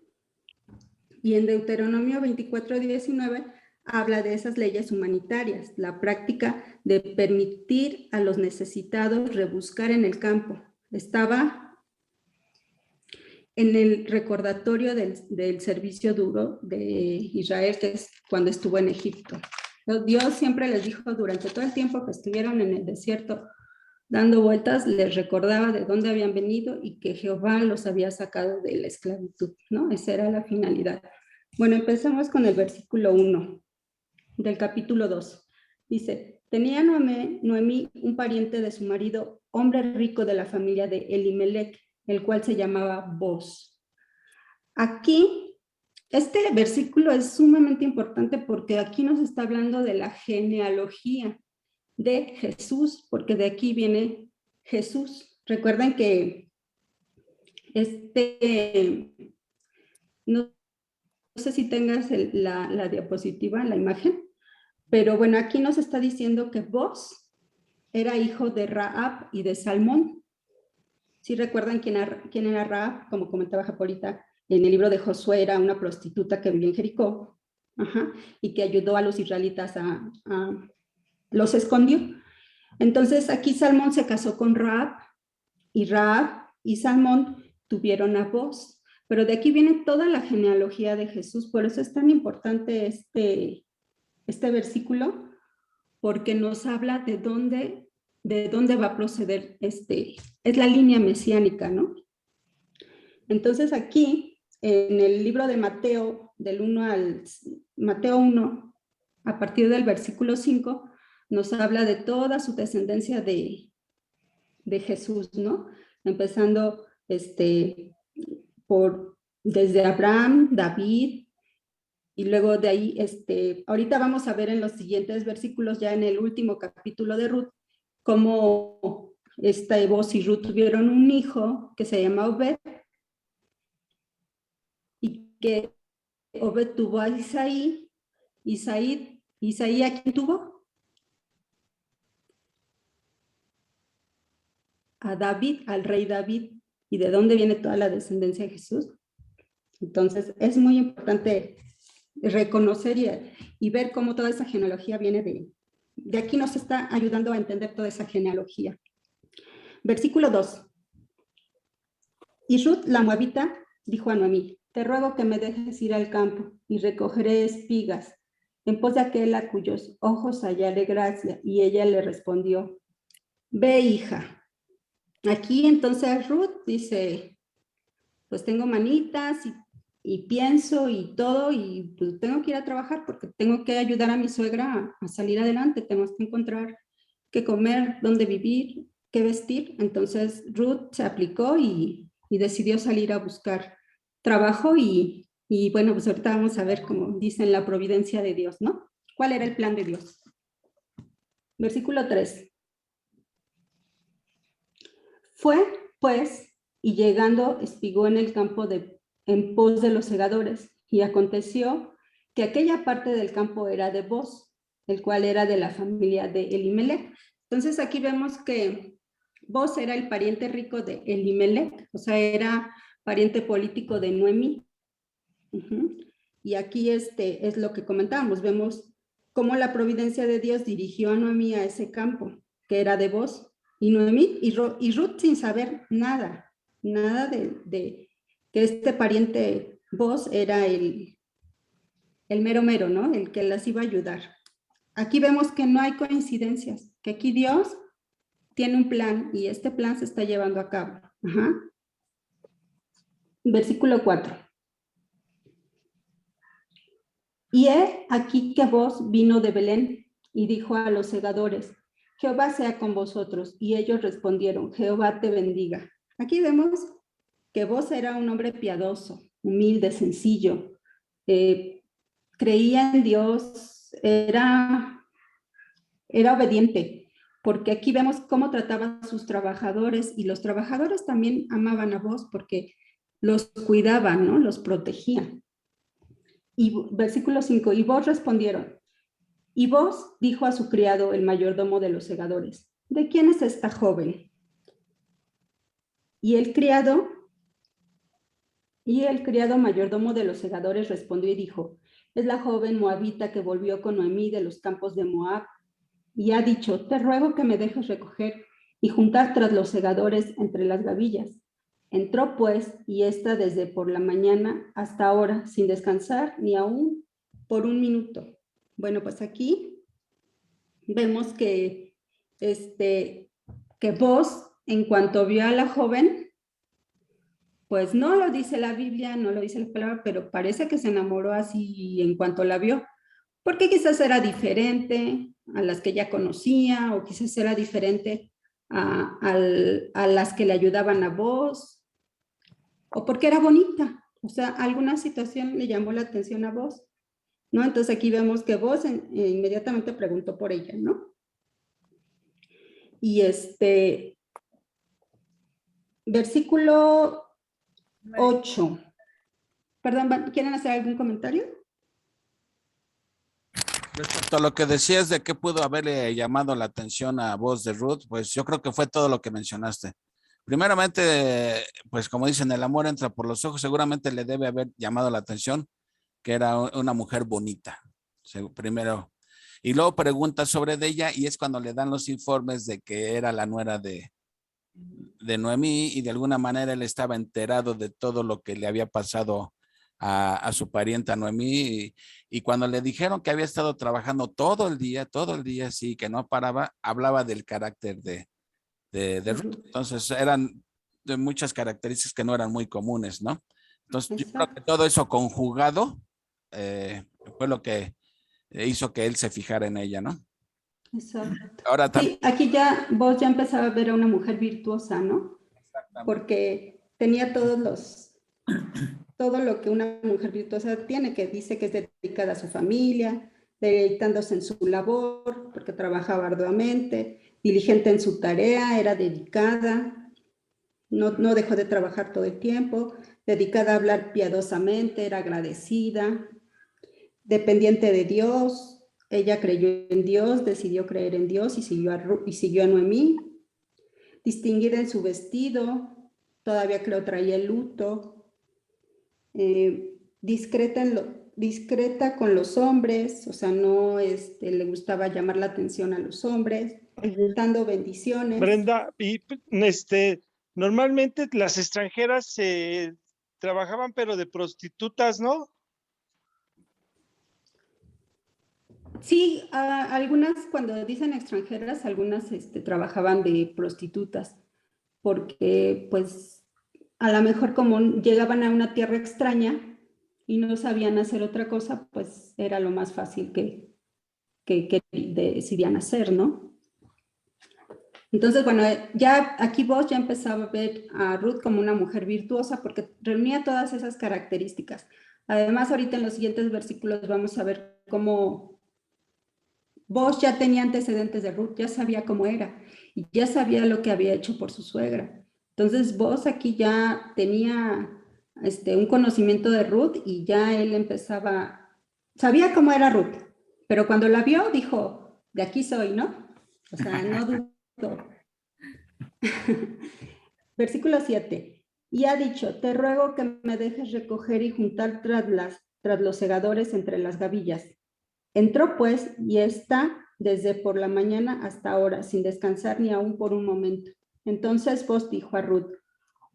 Y en Deuteronomio 24, 19 habla de esas leyes humanitarias, la práctica de permitir a los necesitados rebuscar en el campo. Estaba en el recordatorio del servicio duro de Israel, que es cuando estuvo en Egipto. Dios siempre les dijo durante todo el tiempo que estuvieron en el desierto, dando vueltas, les recordaba de dónde habían venido y que Jehová los había sacado de la esclavitud, ¿no? Esa era la finalidad. Bueno, empezamos con el versículo 1 del capítulo 2. Dice, tenía Noemí un pariente de su marido, hombre rico de la familia de Elimelech, el cual se llamaba Boz. Aquí, este versículo es sumamente importante porque aquí nos está hablando de la genealogía de Jesús, porque de aquí viene Jesús. Recuerden que no sé si tengas la diapositiva, la imagen, pero bueno, aquí nos está diciendo que Boz era hijo de Rahab y de Salmón. ¿Sí recuerdan quién era Rahab? Como comentaba Japolita, en el libro de Josué era una prostituta que vivía en Jericó, y que ayudó a los israelitas los escondió. Entonces aquí Salmón se casó con Rahab y Salmón tuvieron a Boz. Pero de aquí viene toda la genealogía de Jesús. Por eso es tan importante este versículo, porque nos habla de dónde va a proceder es la línea mesiánica, ¿no? Entonces aquí, en el libro de Mateo, Mateo 1, a partir del versículo 5, nos habla de toda su descendencia de Jesús, ¿no? Empezando desde Abraham, David, y luego de ahí, ahorita vamos a ver en los siguientes versículos, ya en el último capítulo de Ruth, cómo Boz y Ruth tuvieron un hijo que se llama Obed, y que Obed tuvo a Isaí. ¿Isaí a quién tuvo? A David, al rey David. ¿Y de dónde viene toda la descendencia de Jesús? Entonces, es muy importante reconocer y ver cómo toda esa genealogía viene de aquí. Nos está ayudando a entender toda esa genealogía. Versículo 2. Y Ruth, la moabita, dijo a Noemí, te ruego que me dejes ir al campo y recogeré espigas en pos de aquel a cuyos ojos hallaré gracia. Y ella le respondió, ve, hija. Aquí entonces Ruth dice, pues tengo manitas y pienso y todo, y pues tengo que ir a trabajar porque tengo que ayudar a mi suegra a salir adelante, tenemos que encontrar qué comer, dónde vivir, qué vestir. Entonces Ruth se aplicó y decidió salir a buscar trabajo y bueno, pues ahorita vamos a ver, como dicen, la providencia de Dios, ¿no? ¿Cuál era el plan de Dios? Versículo 3. Fue, pues, y llegando espigó en el campo en pos de los segadores, y aconteció que aquella parte del campo era de Boz, el cual era de la familia de Elimelech. Entonces aquí vemos que Boz era el pariente rico de Elimelech, o sea, era pariente político de Noemí. Y aquí es lo que comentábamos, vemos cómo la providencia de Dios dirigió a Noemí a ese campo, que era de Boz. Y Noemí y Ruth, sin saber nada de que este pariente Boz era el mero, ¿no? El que las iba a ayudar. Aquí vemos que no hay coincidencias, que aquí Dios tiene un plan y este plan se está llevando a cabo. Versículo 4. Y he aquí que Boz vino de Belén y dijo a los segadores, Jehová sea con vosotros. Y ellos respondieron, Jehová te bendiga. Aquí vemos que Boz era un hombre piadoso, humilde, sencillo, creía en Dios, era obediente, porque aquí vemos cómo trataba a sus trabajadores, y los trabajadores también amaban a Boz porque los cuidaban, ¿no? Los protegían. Y versículo 5, y Boz respondieron, y Boz dijo a su criado, el mayordomo de los segadores, ¿de quién es esta joven? Y el criado mayordomo de los segadores respondió y dijo, es la joven moabita que volvió con Noemí de los campos de Moab, y ha dicho, te ruego que me dejes recoger y juntar tras los segadores entre las gavillas. Entró pues, y ésta desde por la mañana hasta ahora, sin descansar ni aún por un minuto. Bueno, pues aquí vemos que que Boaz, en cuanto vio a la joven, pues no lo dice la Biblia, no lo dice la palabra, pero parece que se enamoró así en cuanto la vio, porque quizás era diferente a las que ya conocía, o quizás era diferente a las que le ayudaban a Boaz, o porque era bonita, o sea, alguna situación le llamó la atención a Boaz, ¿no? Entonces aquí vemos que Boaz inmediatamente preguntó por ella, ¿no? Y versículo 8. Perdón, ¿quieren hacer algún comentario? Respecto a lo que decías de que pudo haberle llamado la atención a Boaz de Ruth, pues yo creo que fue todo lo que mencionaste. Primeramente, pues como dicen, el amor entra por los ojos, seguramente le debe haber llamado la atención que era una mujer bonita, primero. Y luego pregunta sobre ella y es cuando le dan los informes de que era la nuera de Noemí y de alguna manera él estaba enterado de todo lo que le había pasado a su parienta Noemí y cuando le dijeron que había estado trabajando todo el día, sí, que no paraba, hablaba del carácter de Ruth. Entonces eran de muchas características que no eran muy comunes, ¿no? Entonces yo creo que todo eso conjugado fue lo que hizo que él se fijara en ella, ¿no? Exacto. Ahora también. Sí, aquí ya vos ya empezaba a ver a una mujer virtuosa, ¿no? Porque tenía todo lo que una mujer virtuosa tiene, que dice que es dedicada a su familia, dedicándose en su labor, porque trabajaba arduamente, diligente en su tarea, era dedicada, no dejó de trabajar todo el tiempo, dedicada a hablar piadosamente, era agradecida, dependiente de Dios. Ella creyó en Dios, decidió creer en Dios y siguió a Noemí. Distinguida en su vestido, todavía creo traía el luto. Discreta con los hombres, o sea, no le gustaba llamar la atención a los hombres, dando bendiciones. Brenda, y normalmente las extranjeras trabajaban, pero de prostitutas, ¿no? Sí, algunas, cuando dicen extranjeras, algunas trabajaban de prostitutas, porque pues a lo mejor como llegaban a una tierra extraña y no sabían hacer otra cosa, pues era lo más fácil que decidían hacer, ¿no? Entonces, bueno, ya aquí vos ya empezaba a ver a Ruth como una mujer virtuosa porque reunía todas esas características. Además, ahorita en los siguientes versículos vamos a ver cómo Boaz ya tenía antecedentes de Ruth, ya sabía cómo era y ya sabía lo que había hecho por su suegra. Entonces, Boaz aquí ya tenía un conocimiento de Ruth y ya él sabía cómo era Ruth, pero cuando la vio dijo, de aquí soy, ¿no? O sea, no dudó. Versículo 7. Y ha dicho, te ruego que me dejes recoger y juntar tras los segadores entre las gavillas. Entró pues y está desde por la mañana hasta ahora, sin descansar ni aún por un momento. Entonces Boaz dijo a Ruth,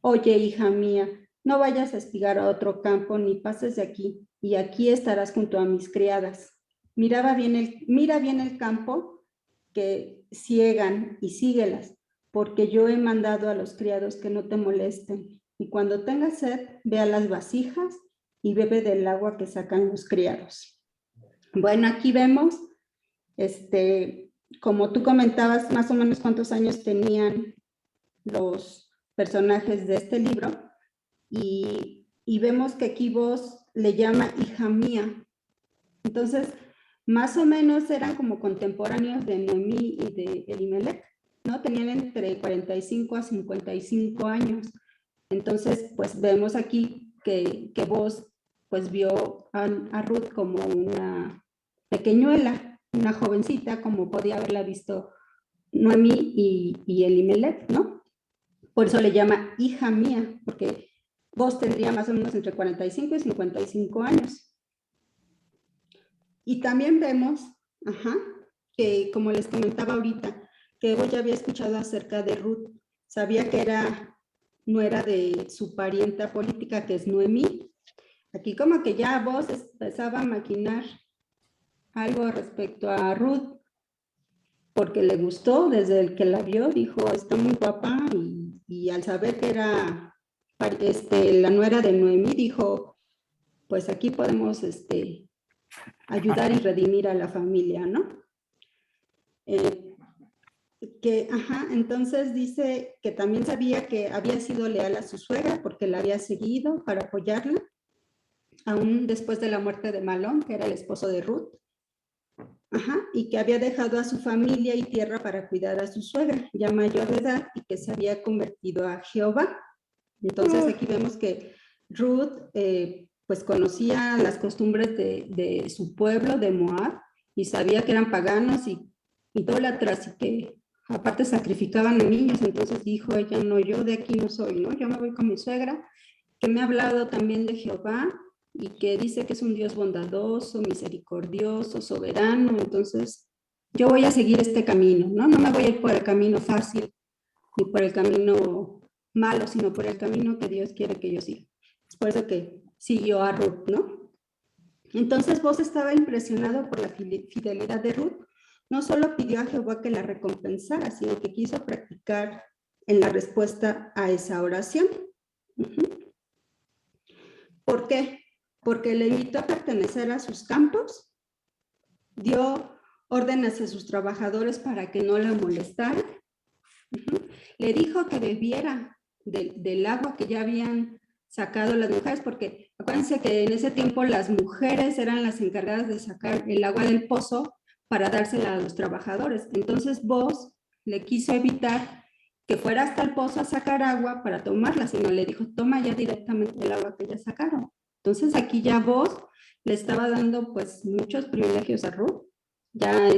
oye, hija mía, no vayas a espigar a otro campo ni pases de aquí, y aquí estarás junto a mis criadas. Mira bien el campo que ciegan y síguelas, porque yo he mandado a los criados que no te molesten. Y cuando tengas sed, ve a las vasijas y bebe del agua que sacan los criados. Bueno, aquí vemos, como tú comentabas, más o menos cuántos años tenían los personajes de este libro, y vemos que aquí Boaz le llama hija mía. Entonces, más o menos eran como contemporáneos de Noemí y de Elimelech, ¿no? Tenían entre 45 a 55 años. Entonces, pues vemos aquí que Boaz pues vio a Ruth como una pequeñuela, una jovencita, como podía haberla visto Noemí y Elimelech, ¿no? Por eso le llama hija mía, porque Boaz tendría más o menos entre 45 y 55 años. Y también vemos, que como les comentaba ahorita, que Boaz ya había escuchado acerca de Ruth, sabía que no era de su parienta política, que es Noemí. Aquí como que ya Boaz empezaba a maquinar algo respecto a Ruth. porque le gustó, desde el que la vio, dijo, está muy guapa, y al saber que era la nuera de Noemí, dijo, pues aquí podemos ayudar y redimir a la familia, ¿no? Entonces dice que también sabía que había sido leal a su suegra porque la había seguido para apoyarla, aún después de la muerte de Malón, que era el esposo de Ruth. Y que había dejado a su familia y tierra para cuidar a su suegra, ya mayor de edad, y que se había convertido a Jehová. Entonces aquí vemos que Ruth pues conocía las costumbres de su pueblo, de Moab, y sabía que eran paganos y idólatras, y que aparte sacrificaban a niños. Entonces dijo ella, no, yo de aquí no soy, ¿no? Yo me voy con mi suegra, que me ha hablado también de Jehová, y que dice que es un Dios bondadoso, misericordioso, soberano. Entonces yo voy a seguir este camino, ¿no? No me voy a ir por el camino fácil, ni por el camino malo, sino por el camino que Dios quiere que yo siga. Es por eso que siguió a Ruth, ¿no? Entonces Boaz estaba impresionado por la fidelidad de Ruth. No solo pidió a Jehová que la recompensara, sino que quiso practicar en la respuesta a esa oración. ¿Por qué? Porque le invitó a pertenecer a sus campos, dio órdenes a sus trabajadores para que no la molestaran. Le dijo que bebiera del agua que ya habían sacado las mujeres, porque acuérdense que en ese tiempo las mujeres eran las encargadas de sacar el agua del pozo para dársela a los trabajadores. Entonces Boaz le quiso evitar que fuera hasta el pozo a sacar agua para tomarla, sino le dijo, toma ya directamente el agua que ya sacaron. Entonces aquí ya Boaz le estaba dando pues muchos privilegios a Ruth, ya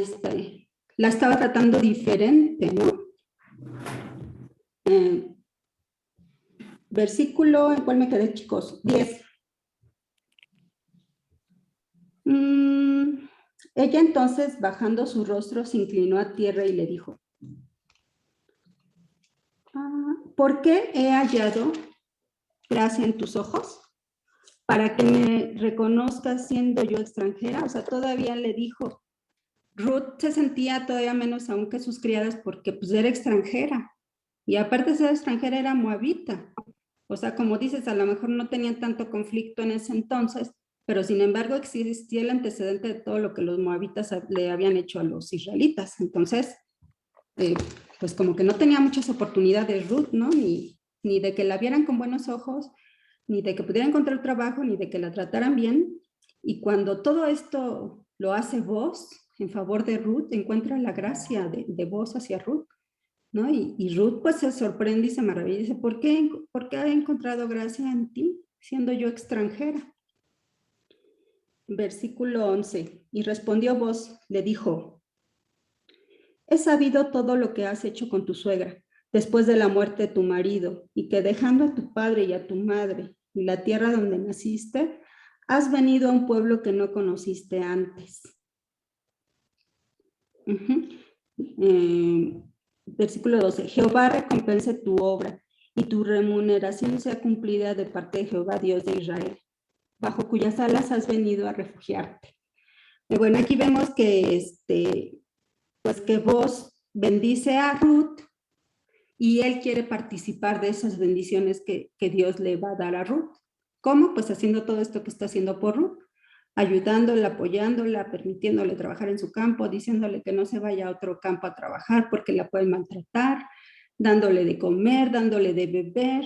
la estaba tratando diferente, ¿no? Versículo, ¿en cuál me quedé, chicos? 10. Ella entonces, bajando su rostro, se inclinó a tierra y le dijo, ¿por qué he hallado gracia en tus ojos? Para que me reconozcas siendo yo extranjera. O sea, todavía le dijo, Ruth se sentía todavía menos aún que sus criadas porque pues era extranjera. Y aparte de ser extranjera era moabita. O sea, como dices, a lo mejor no tenían tanto conflicto en ese entonces, pero sin embargo existía el antecedente de todo lo que los moabitas le habían hecho a los israelitas. Entonces, pues como que no tenía muchas oportunidades Ruth, ¿no? Ni de que la vieran con buenos ojos, ni de que pudiera encontrar trabajo, ni de que la trataran bien. Y cuando todo esto lo hace Boaz en favor de Ruth, encuentra la gracia de Boaz hacia Ruth, ¿no? Y Ruth pues se sorprende y se maravilla y dice, ¿por qué he encontrado gracia en ti, siendo yo extranjera? Versículo 11. Y respondió Boaz, le dijo, he sabido todo lo que has hecho con tu suegra después de la muerte de tu marido, y que dejando a tu padre y a tu madre y la tierra donde naciste, has venido a un pueblo que no conociste antes. Versículo 12. Jehová recompense tu obra y tu remuneración sea cumplida de parte de Jehová, Dios de Israel, bajo cuyas alas has venido a refugiarte. Y bueno, aquí vemos que pues que Boaz bendice a Ruth y él quiere participar de esas bendiciones que Dios le va a dar a Ruth. ¿Cómo? Pues haciendo todo esto que está haciendo por Ruth, ayudándola, apoyándola, permitiéndole trabajar en su campo, diciéndole que no se vaya a otro campo a trabajar porque la pueden maltratar, dándole de comer, dándole de beber.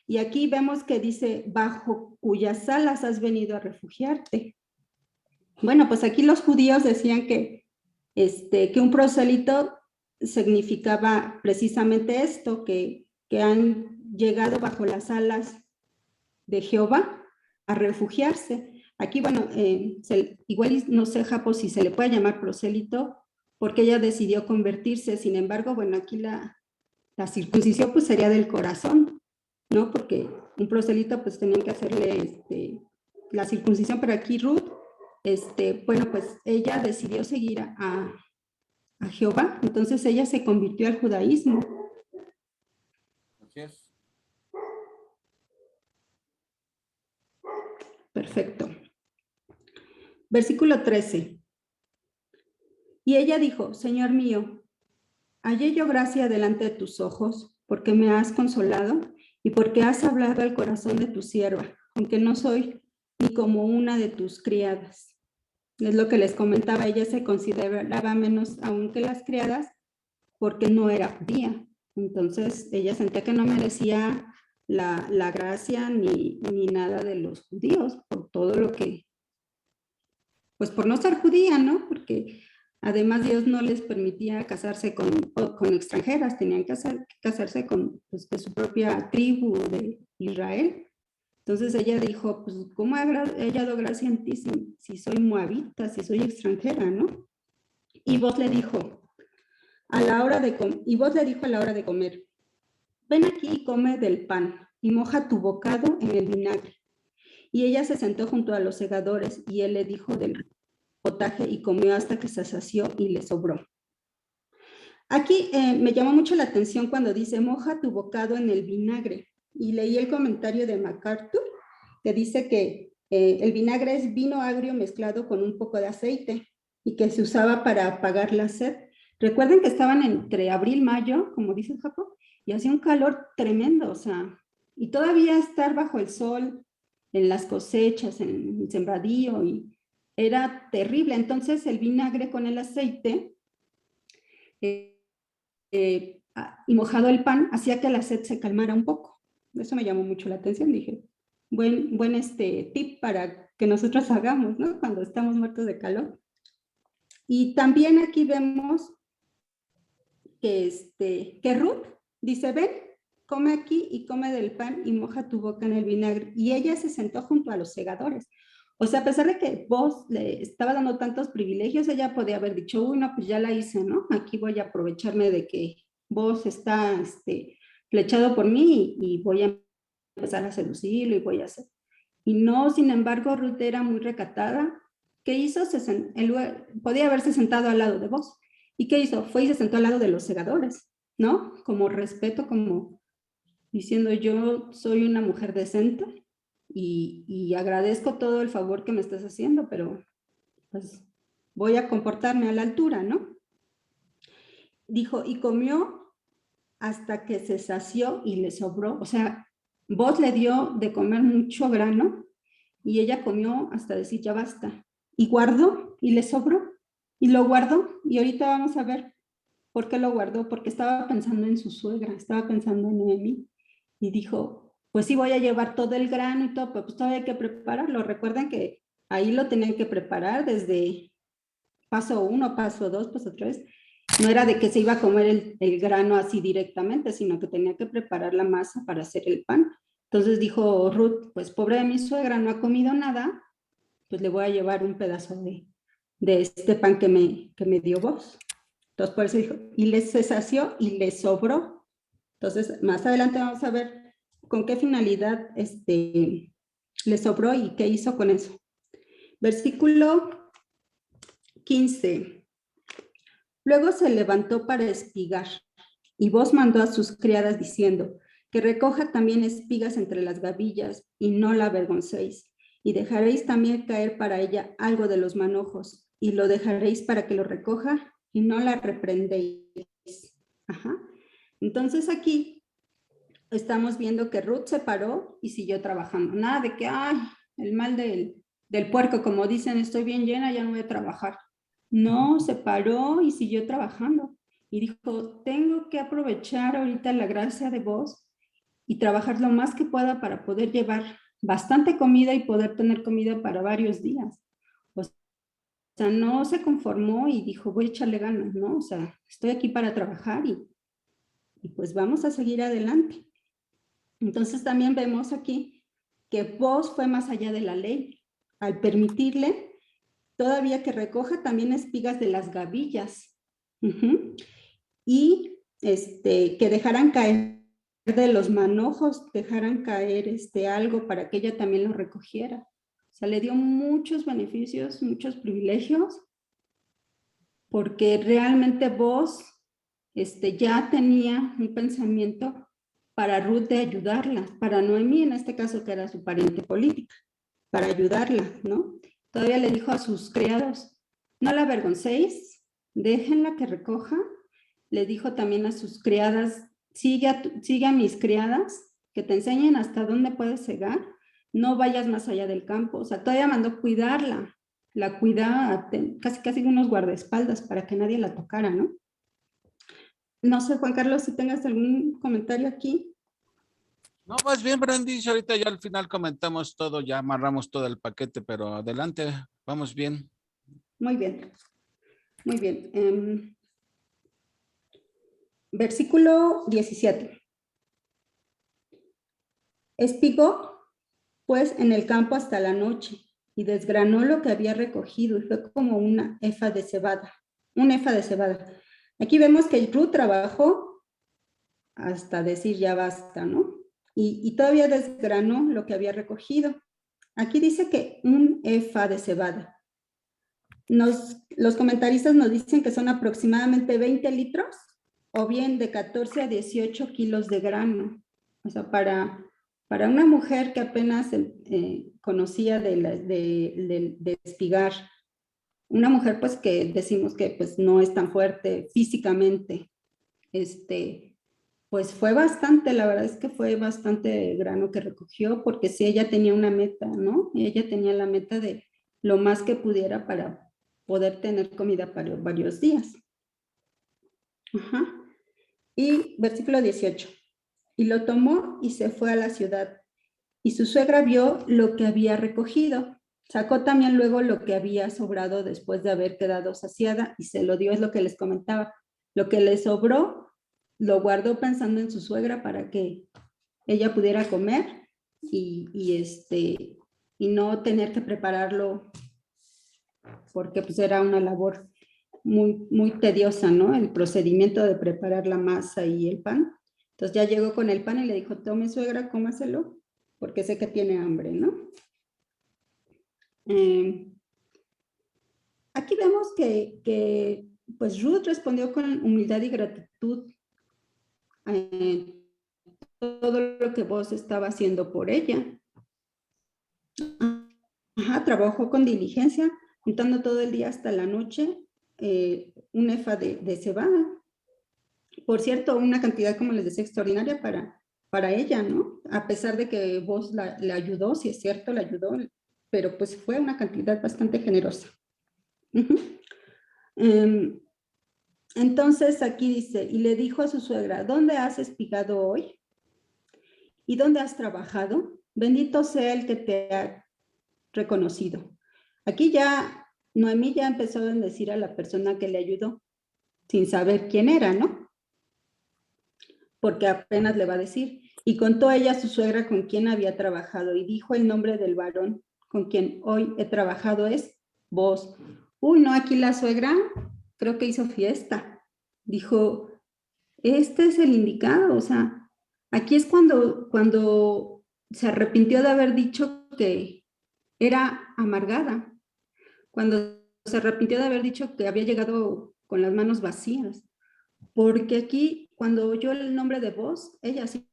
Y aquí vemos que dice, bajo cuyas alas has venido a refugiarte. Bueno, pues aquí los judíos decían que un prosélito significaba precisamente esto, que han llegado bajo las alas de Jehová a refugiarse. Aquí, bueno, igual no sé, Japo, si se le puede llamar prosélito, porque ella decidió convertirse. Sin embargo, bueno, aquí la circuncisión pues sería del corazón, ¿no? Porque un prosélito pues tenían que hacerle la circuncisión, pero aquí Ruth, bueno, pues ella decidió seguir a Jehová, entonces ella se convirtió al judaísmo. Así es. Perfecto. Versículo 13. Y ella dijo, Señor mío, hallé yo gracia delante de tus ojos, porque me has consolado y porque has hablado al corazón de tu sierva, aunque no soy ni como una de tus criadas. Es lo que les comentaba, ella se consideraba menos aún que las criadas porque no era judía. Entonces ella sentía que no merecía la gracia ni nada de los judíos por todo lo que, pues por no ser judía, ¿no? Porque además Dios no les permitía casarse con extranjeras, tenían que casarse con pues, de su propia tribu de Israel. Entonces ella dijo, pues ¿cómo he hallado gracia en ti si soy moabita, si soy extranjera, ¿no? Y vos le dijo a la hora de comer, ven aquí y come del pan y moja tu bocado en el vinagre. Y ella se sentó junto a los segadores y él le dijo del potaje y comió hasta que se sació y le sobró. Aquí me llamó mucho la atención cuando dice moja tu bocado en el vinagre. Y leí el comentario de MacArthur que dice que el vinagre es vino agrio mezclado con un poco de aceite y que se usaba para apagar la sed. Recuerden que estaban entre abril y mayo, como dice el Japón, y hacía un calor tremendo, o sea, y todavía estar bajo el sol, en las cosechas, en el sembradío, y era terrible. Entonces el vinagre con el aceite y mojado el pan hacía que la sed se calmara un poco. Eso me llamó mucho la atención, dije, buen tip para que nosotros hagamos, ¿no? Cuando estamos muertos de calor. Y también aquí vemos que Ruth dice, ven, come aquí y come del pan y moja tu boca en el vinagre. Y ella se sentó junto a los segadores. O sea, a pesar de que vos le estaba dando tantos privilegios, ella podía haber dicho, uy, no, pues ya la hice, ¿no? Aquí voy a aprovecharme de que vos está flechado por mí y voy a empezar a seducirlo y voy a hacer. Y no, sin embargo, Ruth era muy recatada. ¿Qué hizo? Podía haberse sentado al lado de vos. ¿Y qué hizo? Fue y se sentó al lado de los segadores, ¿no? Como respeto, como diciendo yo soy una mujer decente y agradezco todo el favor que me estás haciendo, pero pues voy a comportarme a la altura, ¿no? Dijo, y comió hasta que se sació y le sobró. O sea, vos le dio de comer mucho grano y ella comió hasta decir ya basta. Y guardó y le sobró y lo guardó. Y ahorita vamos a ver por qué lo guardó, porque estaba pensando en su suegra, estaba pensando en Noemí y dijo, pues sí voy a llevar todo el grano y todo, pero pues todavía hay que prepararlo. Recuerden que ahí lo tenían que preparar desde paso 1, paso 2, paso 3. No era de que se iba a comer el grano así directamente, sino que tenía que preparar la masa para hacer el pan. Entonces dijo Ruth, pues pobre de mi suegra, no ha comido nada, pues le voy a llevar un pedazo de este pan que me dio vos. Entonces por eso dijo, y se sació y le sobró. Entonces más adelante vamos a ver con qué finalidad le sobró y qué hizo con eso. Versículo 15. Luego se levantó para espigar, y vos mandó a sus criadas diciendo, que recoja también espigas entre las gavillas, y no la avergoncéis, y dejaréis también caer para ella algo de los manojos, y lo dejaréis para que lo recoja, y no la reprendéis. Ajá. Entonces aquí estamos viendo que Ruth se paró y siguió trabajando. Nada de que, ay, el mal del puerco, como dicen, estoy bien llena, ya no voy a trabajar. No, se paró y siguió trabajando. Y dijo, tengo que aprovechar ahorita la gracia de vos y trabajar lo más que pueda para poder llevar bastante comida y poder tener comida para varios días. O sea, no se conformó y dijo, voy a echarle ganas, ¿no? O sea, estoy aquí para trabajar y pues vamos a seguir adelante. Entonces también vemos aquí que vos fue más allá de la ley al permitirle todavía que recoja también espigas de las gavillas. Y que dejaran caer de los manojos, dejaran caer algo para que ella también lo recogiera. O sea, le dio muchos beneficios, muchos privilegios, porque realmente vos ya tenía un pensamiento para Ruth de ayudarla, para Noemí en este caso que era su pariente política, para ayudarla, ¿no? Todavía le dijo a sus criados, no la avergoncéis, déjenla que recoja. Le dijo también a sus criadas, sigue a mis criadas, que te enseñen hasta dónde puedes cegar, no vayas más allá del campo. O sea, todavía mandó cuidarla, la cuida casi unos guardaespaldas para que nadie la tocara, ¿no? No sé, Juan Carlos, si tengas algún comentario aquí. No, más bien, Brandy, ahorita ya al final comentamos todo, ya amarramos todo el paquete, pero adelante, vamos bien. Muy bien, muy bien. Versículo 17. Espigó, pues, en el campo hasta la noche y desgranó lo que había recogido y fue como un efa de cebada. Aquí vemos que Ruth trabajó hasta decir ya basta, ¿no? Y todavía desgranó lo que había recogido. Aquí dice que un efa de cebada. Los comentaristas nos dicen que son aproximadamente 20 litros o bien de 14 a 18 kilos de grano. O sea, para una mujer que apenas conocía de espigar, una mujer pues que decimos que pues no es tan fuerte físicamente, pues fue bastante, la verdad es que fue bastante grano que recogió, porque sí, ella tenía una meta, ¿no? Y ella tenía la meta de lo más que pudiera para poder tener comida para varios días. Ajá. Y versículo 18. Y lo tomó y se fue a la ciudad. Y su suegra vio lo que había recogido. Sacó también luego lo que había sobrado después de haber quedado saciada y se lo dio, es lo que les comentaba. Lo que le sobró lo guardó pensando en su suegra para que ella pudiera comer y no tener que prepararlo porque pues era una labor muy tediosa, ¿no? El procedimiento de preparar la masa y el pan. Entonces ya llegó con el pan y le dijo, tome suegra, cómaselo, porque sé que tiene hambre, ¿no? Aquí vemos que pues Ruth respondió con humildad y gratitud todo lo que vos estaba haciendo por ella. Ajá, trabajó con diligencia, juntando todo el día hasta la noche un efa de cebada. Por cierto, una cantidad, como les decía, extraordinaria para ella, ¿no? A pesar de que vos le ayudó, si es cierto, le ayudó, pero pues fue una cantidad bastante generosa. Entonces aquí dice, y le dijo a su suegra, ¿dónde has espigado hoy? ¿Y dónde has trabajado? Bendito sea el que te ha reconocido. Aquí ya Noemí ya empezó a bendecir a la persona que le ayudó, sin saber quién era, ¿no? Porque apenas le va a decir. Y contó ella a su suegra con quien había trabajado y dijo el nombre del varón con quien hoy he trabajado es vos. Uy, no, aquí la suegra creo que hizo fiesta. Dijo, este es el indicado, o sea, aquí es cuando se arrepintió de haber dicho que era amargada, cuando se arrepintió de haber dicho que había llegado con las manos vacías, porque aquí cuando oyó el nombre de Boz, ella sí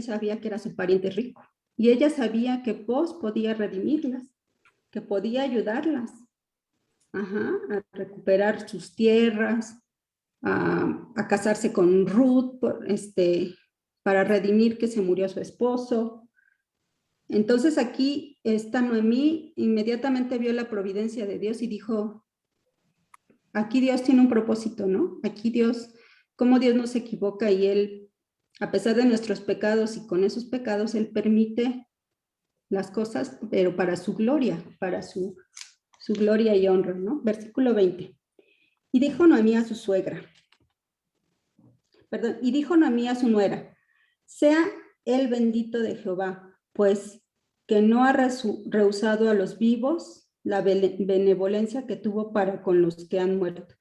sabía que era su pariente rico, y ella sabía que Boz podía redimirlas, que podía ayudarlas, a recuperar sus tierras, a casarse con Ruth, para redimir que se murió su esposo. Entonces aquí esta Noemí inmediatamente vio la providencia de Dios y dijo, aquí Dios tiene un propósito, ¿no? Aquí Dios, cómo Dios no se equivoca y Él, a pesar de nuestros pecados y con esos pecados, Él permite las cosas, pero para su gloria gloria y honra, ¿no? Versículo 20. Y dijo Noemí a su suegra, y dijo Noemí a su nuera, sea el bendito de Jehová, pues que no ha rehusado a los vivos la benevolencia que tuvo para con los que han muerto.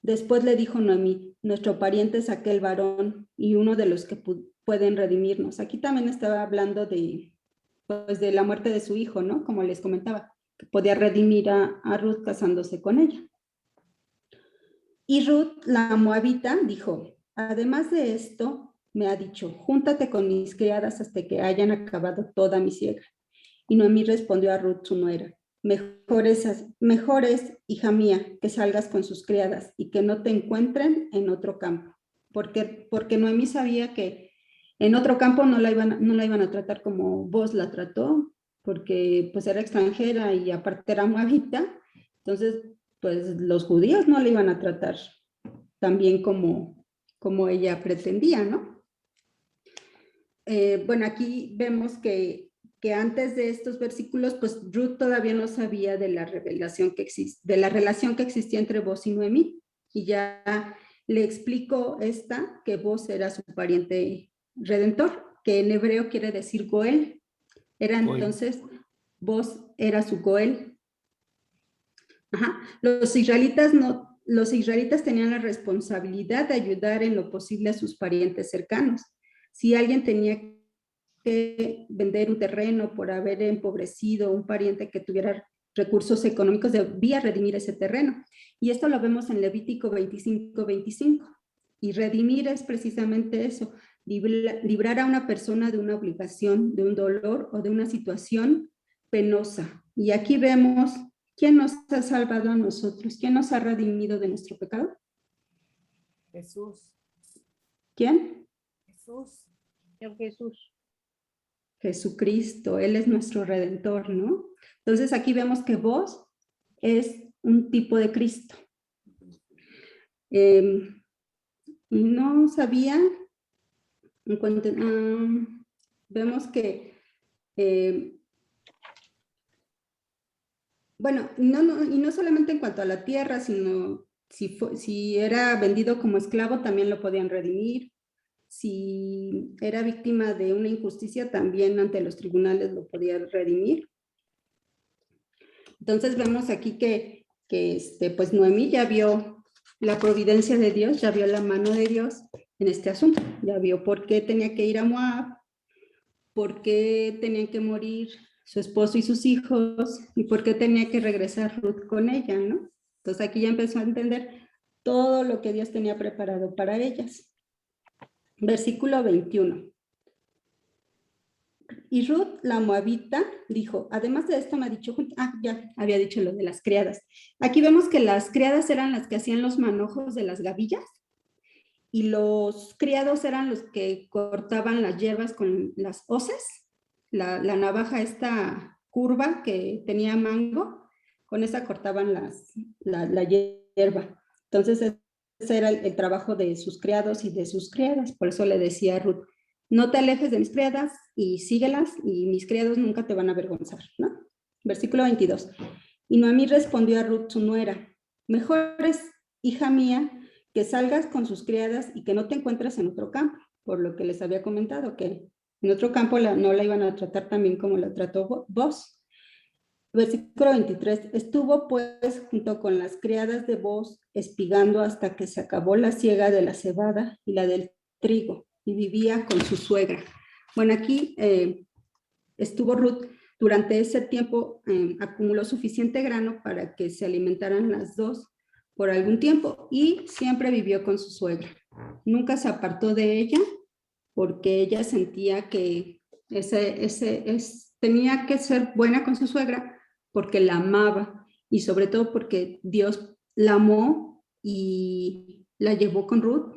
Después le dijo Noemí, nuestro pariente es aquel varón y uno de los que pueden redimirnos. Aquí también estaba hablando de la muerte de su hijo, ¿no? Como les comentaba, que podía redimir a Ruth casándose con ella. Y Ruth, la moabita, dijo, además de esto, me ha dicho, júntate con mis criadas hasta que hayan acabado toda mi siega. Y Noemí respondió a Ruth, su nuera, mejor es, hija mía, que salgas con sus criadas y que no te encuentren en otro campo. Porque Noemí sabía que en otro campo no la iban a tratar como Boaz la trató, porque pues era extranjera y aparte era moabita. Entonces, pues los judíos no la iban a tratar tan bien como ella pretendía, ¿no? Bueno, aquí vemos que antes de estos versículos, pues Ruth todavía no sabía de la revelación de la relación que existía entre Boaz y Noemí, y ya le explicó que Boaz era su pariente redentor, que en hebreo quiere decir Goel. Entonces, Boaz era su Goel. Ajá. Los israelitas tenían la responsabilidad de ayudar en lo posible a sus parientes cercanos. Si alguien tenía que vender un terreno por haber empobrecido un pariente que tuviera recursos económicos, debía redimir ese terreno. Y esto lo vemos en Levítico 25:25. Y redimir es precisamente eso, librar a una persona de una obligación, de un dolor o de una situación penosa. Y aquí vemos quién nos ha salvado a nosotros, quién nos ha redimido de nuestro pecado. Jesús. ¿Quién? Jesús. Señor Jesús. Jesucristo, Él es nuestro Redentor, ¿no? Entonces aquí vemos que Boaz es un tipo de Cristo. No sabía, vemos que, bueno, y no solamente en cuanto a la tierra, sino si era vendido como esclavo, también lo podían redimir. Si era víctima de una injusticia, también ante los tribunales lo podía redimir. Entonces vemos aquí que pues Noemí ya vio la providencia de Dios, ya vio la mano de Dios en este asunto, ya vio por qué tenía que ir a Moab, por qué tenían que morir su esposo y sus hijos, y por qué tenía que regresar Ruth con ella, ¿no? Entonces aquí ya empezó a entender todo lo que Dios tenía preparado para ellas. Versículo 21. Y Ruth, la moabita, dijo, además de esto me ha dicho, ya había dicho lo de las criadas. Aquí vemos que las criadas eran las que hacían los manojos de las gavillas y los criados eran los que cortaban las hierbas con las hoces, la navaja esta curva que tenía mango, con esa cortaban la hierba. Entonces ese era el trabajo de sus criados y de sus criadas, por eso le decía a Ruth, no te alejes de mis criadas y síguelas y mis criados nunca te van a avergonzar, ¿no? Versículo 22. Y Noemí respondió a Ruth, su nuera, mejor es, hija mía, que salgas con sus criadas y que no te encuentres en otro campo, por lo que les había comentado, que en otro campo no la iban a tratar tan bien como la trató Boaz. Versículo 23. Estuvo pues junto con las criadas de Boaz espigando hasta que se acabó la siega de la cebada y la del trigo, y vivía con su suegra. Bueno, aquí estuvo Ruth durante ese tiempo, acumuló suficiente grano para que se alimentaran las dos por algún tiempo y siempre vivió con su suegra. Nunca se apartó de ella porque ella sentía que tenía que ser buena con su suegra porque la amaba y sobre todo porque Dios la amó y la llevó con Ruth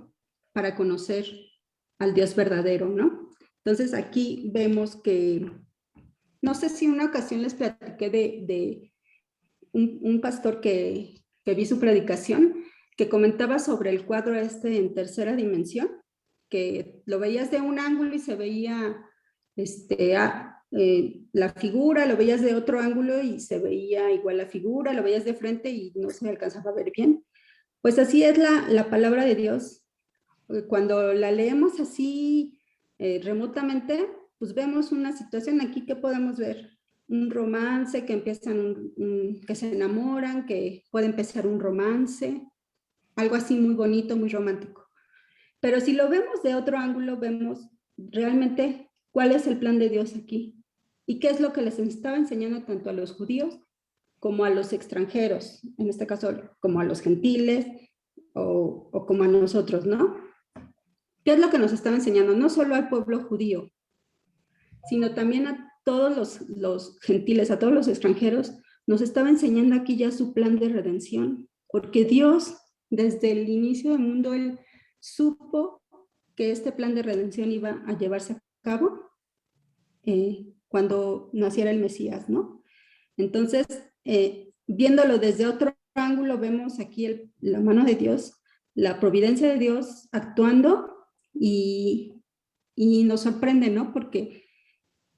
para conocer al Dios verdadero, ¿no? Entonces aquí vemos que, no sé si una ocasión les platiqué de un pastor que vi su predicación, que comentaba sobre el cuadro en tercera dimensión, que lo veías de un ángulo y se veía la figura, lo veías de otro ángulo y se veía igual la figura, lo veías de frente y no se alcanzaba a ver bien. Pues así es la palabra de Dios. Cuando la leemos así remotamente, pues vemos una situación aquí que podemos ver. Un romance que empiezan, que se enamoran, que puede empezar un romance, algo así muy bonito, muy romántico. Pero si lo vemos de otro ángulo, vemos realmente cuál es el plan de Dios aquí y qué es lo que les estaba enseñando tanto a los judíos como a los extranjeros, en este caso como a los gentiles o como a nosotros, ¿no? ¿Qué es lo que nos estaba enseñando? No solo al pueblo judío, sino también a todos los gentiles, a todos los extranjeros, nos estaba enseñando aquí ya su plan de redención, porque Dios, desde el inicio del mundo, Él supo que este plan de redención iba a llevarse a cabo cuando naciera el Mesías, ¿no? Entonces, viéndolo desde otro ángulo, vemos aquí la mano de Dios, la providencia de Dios actuando y nos sorprende, ¿no? Porque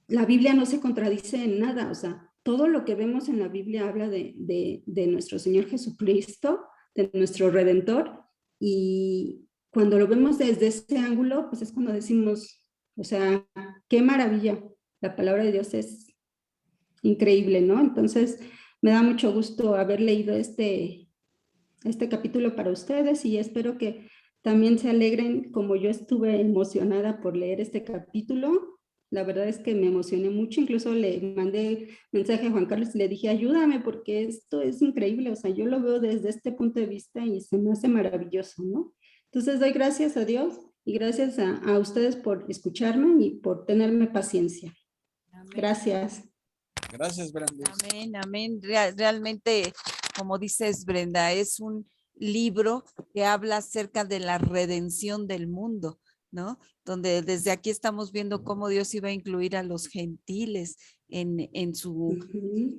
la Biblia no se contradice en nada, o sea, todo lo que vemos en la Biblia habla de nuestro Señor Jesucristo, de nuestro Redentor, y cuando lo vemos desde ese ángulo, pues es cuando decimos, o sea, qué maravilla, la palabra de Dios es increíble, ¿no? Entonces, me da mucho gusto haber leído este capítulo para ustedes y espero que también se alegren como yo estuve emocionada por leer este capítulo. La verdad es que me emocioné mucho, incluso le mandé mensaje a Juan Carlos y le dije, ayúdame porque esto es increíble, o sea, yo lo veo desde este punto de vista y se me hace maravilloso, ¿no? Entonces doy gracias a Dios y gracias a ustedes por escucharme y por tenerme paciencia. Amén. Gracias. Gracias, Brenda. Amén, amén. Realmente, como dices, Brenda, es un libro que habla acerca de la redención del mundo, ¿no? Donde desde aquí estamos viendo cómo Dios iba a incluir a los gentiles en su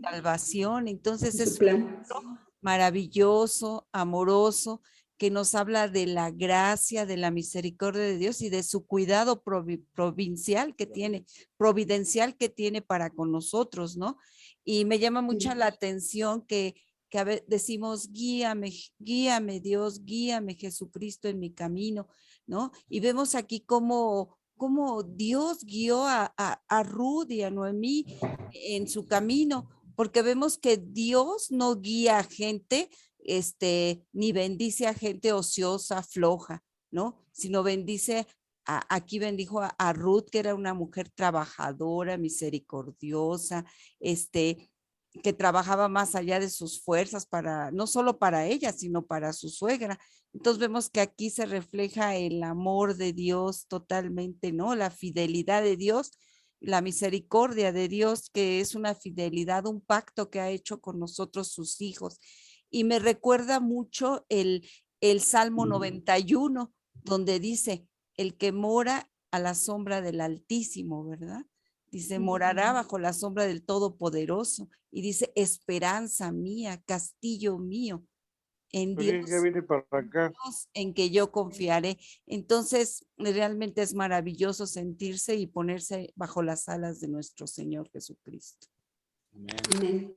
salvación. Entonces es un libro maravilloso, amoroso, que nos habla de la gracia, de la misericordia de Dios y de su cuidado providencial que tiene para con nosotros, ¿no? Y me llama mucho la atención que a veces decimos, guíame, guíame Dios, guíame Jesucristo en mi camino, ¿no? Y vemos aquí cómo Dios guió a Ruth y a Noemí en su camino, porque vemos que Dios no guía a gente, ni bendice a gente ociosa, floja, ¿no? Sino bendice, aquí bendijo a Ruth, que era una mujer trabajadora, misericordiosa, que trabajaba más allá de sus fuerzas no solo para ella, sino para su suegra. Entonces vemos que aquí se refleja el amor de Dios totalmente, ¿no? La fidelidad de Dios, la misericordia de Dios, que es una fidelidad, un pacto que ha hecho con nosotros sus hijos. Y me recuerda mucho el Salmo 91, donde dice, el que mora a la sombra del Altísimo, ¿verdad? Dice, morará bajo la sombra del Todopoderoso. Y dice, esperanza mía, castillo mío, en Dios, en que yo confiaré. Entonces, realmente es maravilloso sentirse y ponerse bajo las alas de nuestro Señor Jesucristo. Amén.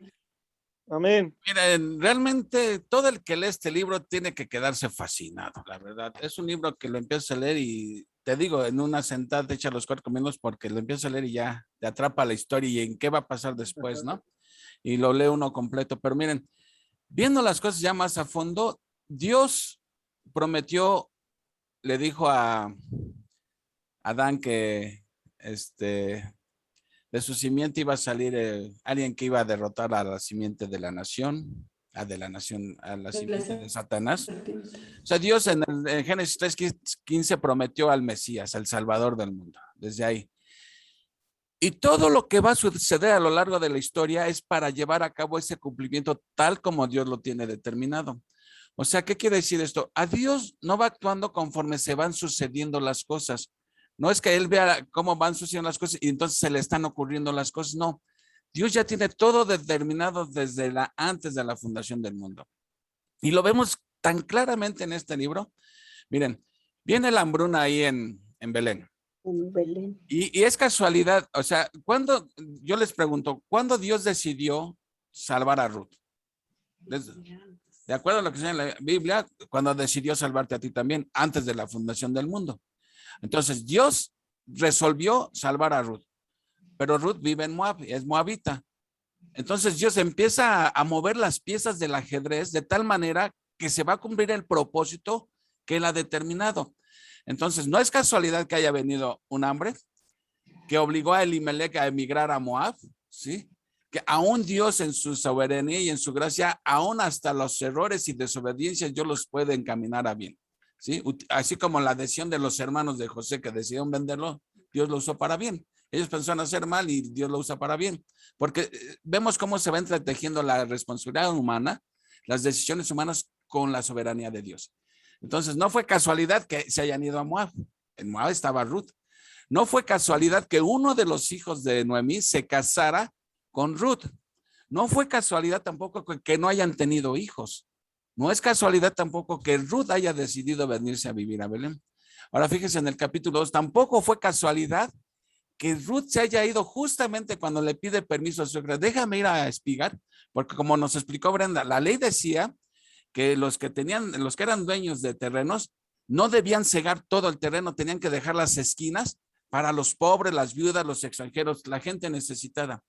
Amén. Miren, realmente todo el que lee este libro tiene que quedarse fascinado, la verdad. Es un libro que lo empiezas a leer y te digo, en una sentada te echa los 4 minutos porque lo empiezas a leer y ya te atrapa la historia y en qué va a pasar después, ¿no? Y lo lee uno completo. Pero miren, viendo las cosas ya más a fondo, Dios prometió, le dijo a Adán que de su simiente iba a salir alguien que iba a derrotar a la simiente de la nación, a la simiente de Satanás. O sea, Dios en Génesis 3:15 prometió al Mesías, al Salvador del mundo, desde ahí. Y todo lo que va a suceder a lo largo de la historia es para llevar a cabo ese cumplimiento tal como Dios lo tiene determinado. O sea, ¿qué quiere decir esto? A Dios no va actuando conforme se van sucediendo las cosas. No es que Él vea cómo van sucediendo las cosas y entonces se le están ocurriendo las cosas. No, Dios ya tiene todo determinado desde antes de la fundación del mundo. Y lo vemos tan claramente en este libro. Miren, viene la hambruna ahí en Belén. En Belén. Y es casualidad, o sea, yo les pregunto, ¿cuándo Dios decidió salvar a Ruth? De acuerdo a lo que dice en la Biblia, cuando decidió salvarte a ti también, antes de la fundación del mundo. Entonces, Dios resolvió salvar a Ruth, pero Ruth vive en Moab, es moabita. Entonces, Dios empieza a mover las piezas del ajedrez de tal manera que se va a cumplir el propósito que Él ha determinado. Entonces, no es casualidad que haya venido un hambre que obligó a Elimelech a emigrar a Moab, ¿sí? Que aún Dios en su soberanía y en su gracia, aún hasta los errores y desobediencias, Dios los puede encaminar a bien, ¿sí? Así como la decisión de los hermanos de José que decidieron venderlo, Dios lo usó para bien. Ellos pensaron hacer mal y Dios lo usa para bien. Porque vemos cómo se va entretejiendo la responsabilidad humana, las decisiones humanas con la soberanía de Dios. Entonces, no fue casualidad que se hayan ido a Moab. En Moab estaba Ruth. No fue casualidad que uno de los hijos de Noemí se casara con Ruth. No fue casualidad tampoco que no hayan tenido hijos. No es casualidad tampoco que Ruth haya decidido venirse a vivir a Belén. Ahora fíjense en el capítulo 2, tampoco fue casualidad que Ruth se haya ido justamente cuando le pide permiso a su suegra. Déjame ir a espigar, porque como nos explicó Brenda, la ley decía que los que eran dueños de terrenos no debían cegar todo el terreno, tenían que dejar las esquinas para los pobres, las viudas, los extranjeros, la gente necesitada.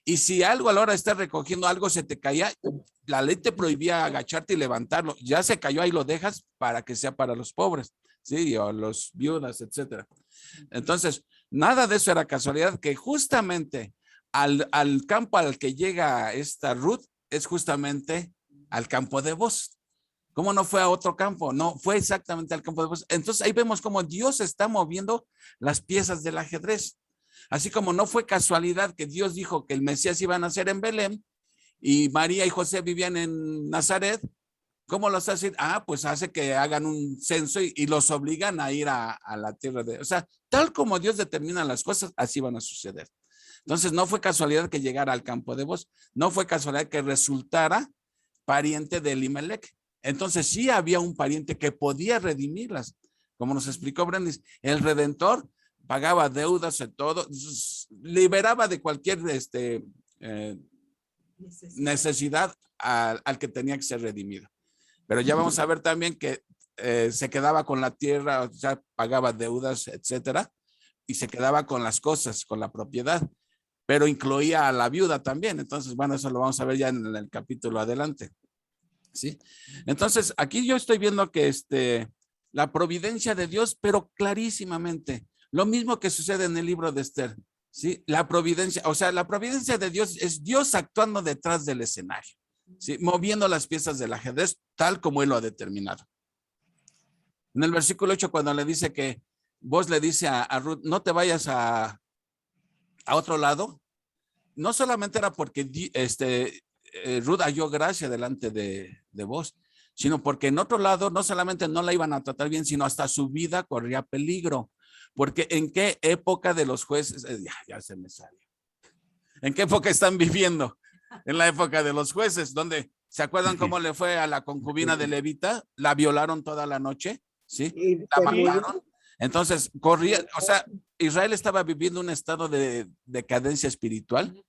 Y si algo a la hora de estar recogiendo algo se te caía, la ley te prohibía agacharte y levantarlo. Ya se cayó, ahí lo dejas para que sea para los pobres, ¿sí? O los viudas, etcétera. Entonces, nada de eso era casualidad, que justamente al campo al que llega esta Ruth es justamente al campo de Booz. ¿Cómo no fue a otro campo? No, fue exactamente al campo de Booz. Entonces ahí vemos cómo Dios está moviendo las piezas del ajedrez. Así como no fue casualidad que Dios dijo que el Mesías iba a nacer en Belén y María y José vivían en Nazaret, ¿cómo los hace? Pues hace que hagan un censo y los obligan a ir a la tierra de... O sea, tal como Dios determina las cosas, así van a suceder. Entonces no fue casualidad que llegara al campo de Booz, no fue casualidad que resultara pariente de Elimelech. Entonces sí había un pariente que podía redimirlas. Como nos explicó Brendis, el Redentor pagaba deudas de todo, liberaba de cualquier necesidad al que tenía que ser redimido. Pero ya vamos a ver también que se quedaba con la tierra, o sea, pagaba deudas, etcétera, y se quedaba con las cosas, con la propiedad, pero incluía a la viuda también. Entonces, bueno, eso lo vamos a ver ya en el capítulo adelante. ¿Sí? Entonces, aquí yo estoy viendo que la providencia de Dios, pero clarísimamente, lo mismo que sucede en el libro de Esther, ¿sí? La providencia, o sea, la providencia de Dios es Dios actuando detrás del escenario, ¿sí? Moviendo las piezas del ajedrez tal como Él lo ha determinado. En el versículo 8, cuando le dice que vos le dice a Ruth, no te vayas a otro lado, no solamente era porque Ruth halló gracia delante de vos, sino porque en otro lado no solamente no la iban a tratar bien, sino hasta su vida corría peligro. Porque ¿en qué época de los jueces? Ya se me salió. ¿En qué época están viviendo? En la época de los jueces, donde ¿se acuerdan cómo le fue a la concubina de Levita? La violaron toda la noche, ¿sí? La mataron. Entonces corría, o sea, Israel estaba viviendo un estado de decadencia espiritual.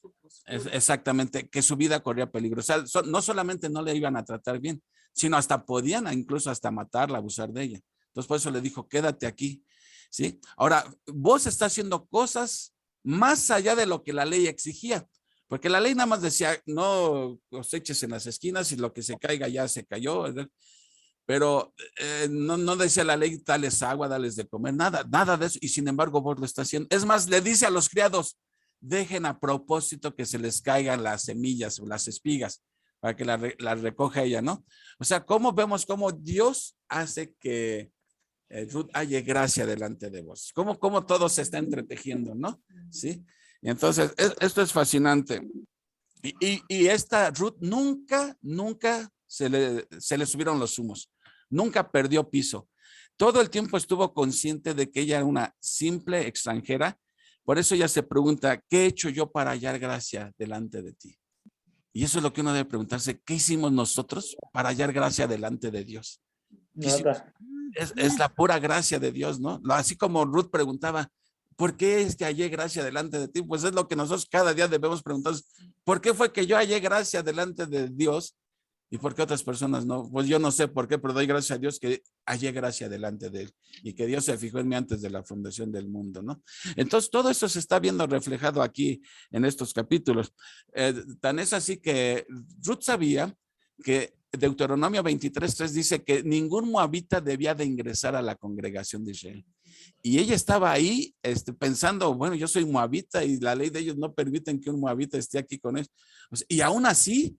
Exactamente, que su vida corría peligro. O sea, no solamente no le iban a tratar bien, sino hasta podían incluso hasta matarla, abusar de ella. Entonces por eso le dijo, quédate aquí, ¿sí? Ahora, vos estás haciendo cosas más allá de lo que la ley exigía, porque la ley nada más decía, no coseches en las esquinas y lo que se caiga ya se cayó, ¿verdad? Pero no decía la ley, dales agua, dales de comer, nada de eso, y sin embargo vos lo estás haciendo. Es más, le dice a los criados, dejen a propósito que se les caigan las semillas o las espigas para que las recoja ella, ¿no? O sea, ¿cómo vemos cómo Dios hace que Ruth halle gracia delante de vos? ¿Cómo todo se está entretejiendo, ¿no? Sí. Y entonces, esto es fascinante. Y esta Ruth nunca se le subieron los humos. Nunca perdió piso. Todo el tiempo estuvo consciente de que ella era una simple extranjera. Por eso ella se pregunta, ¿qué he hecho yo para hallar gracia delante de ti? Y eso es lo que uno debe preguntarse, ¿qué hicimos nosotros para hallar gracia delante de Dios? Es la pura gracia de Dios, ¿no? Así como Ruth preguntaba, ¿por qué es que hallé gracia delante de ti? Pues es lo que nosotros cada día debemos preguntarnos, ¿por qué fue que yo hallé gracia delante de Dios? ¿Y por qué otras personas no? Pues yo no sé por qué, pero doy gracias a Dios que hallé gracia delante de Él y que Dios se fijó en mí antes de la fundación del mundo, ¿no? Entonces, todo eso se está viendo reflejado aquí en estos capítulos. Tan es así que Ruth sabía que Deuteronomio 23:3 dice que ningún moabita debía de ingresar a la congregación de Israel. Y ella estaba ahí pensando, bueno, yo soy moabita y la ley de ellos no permiten que un moabita esté aquí con ellos. Y aún así,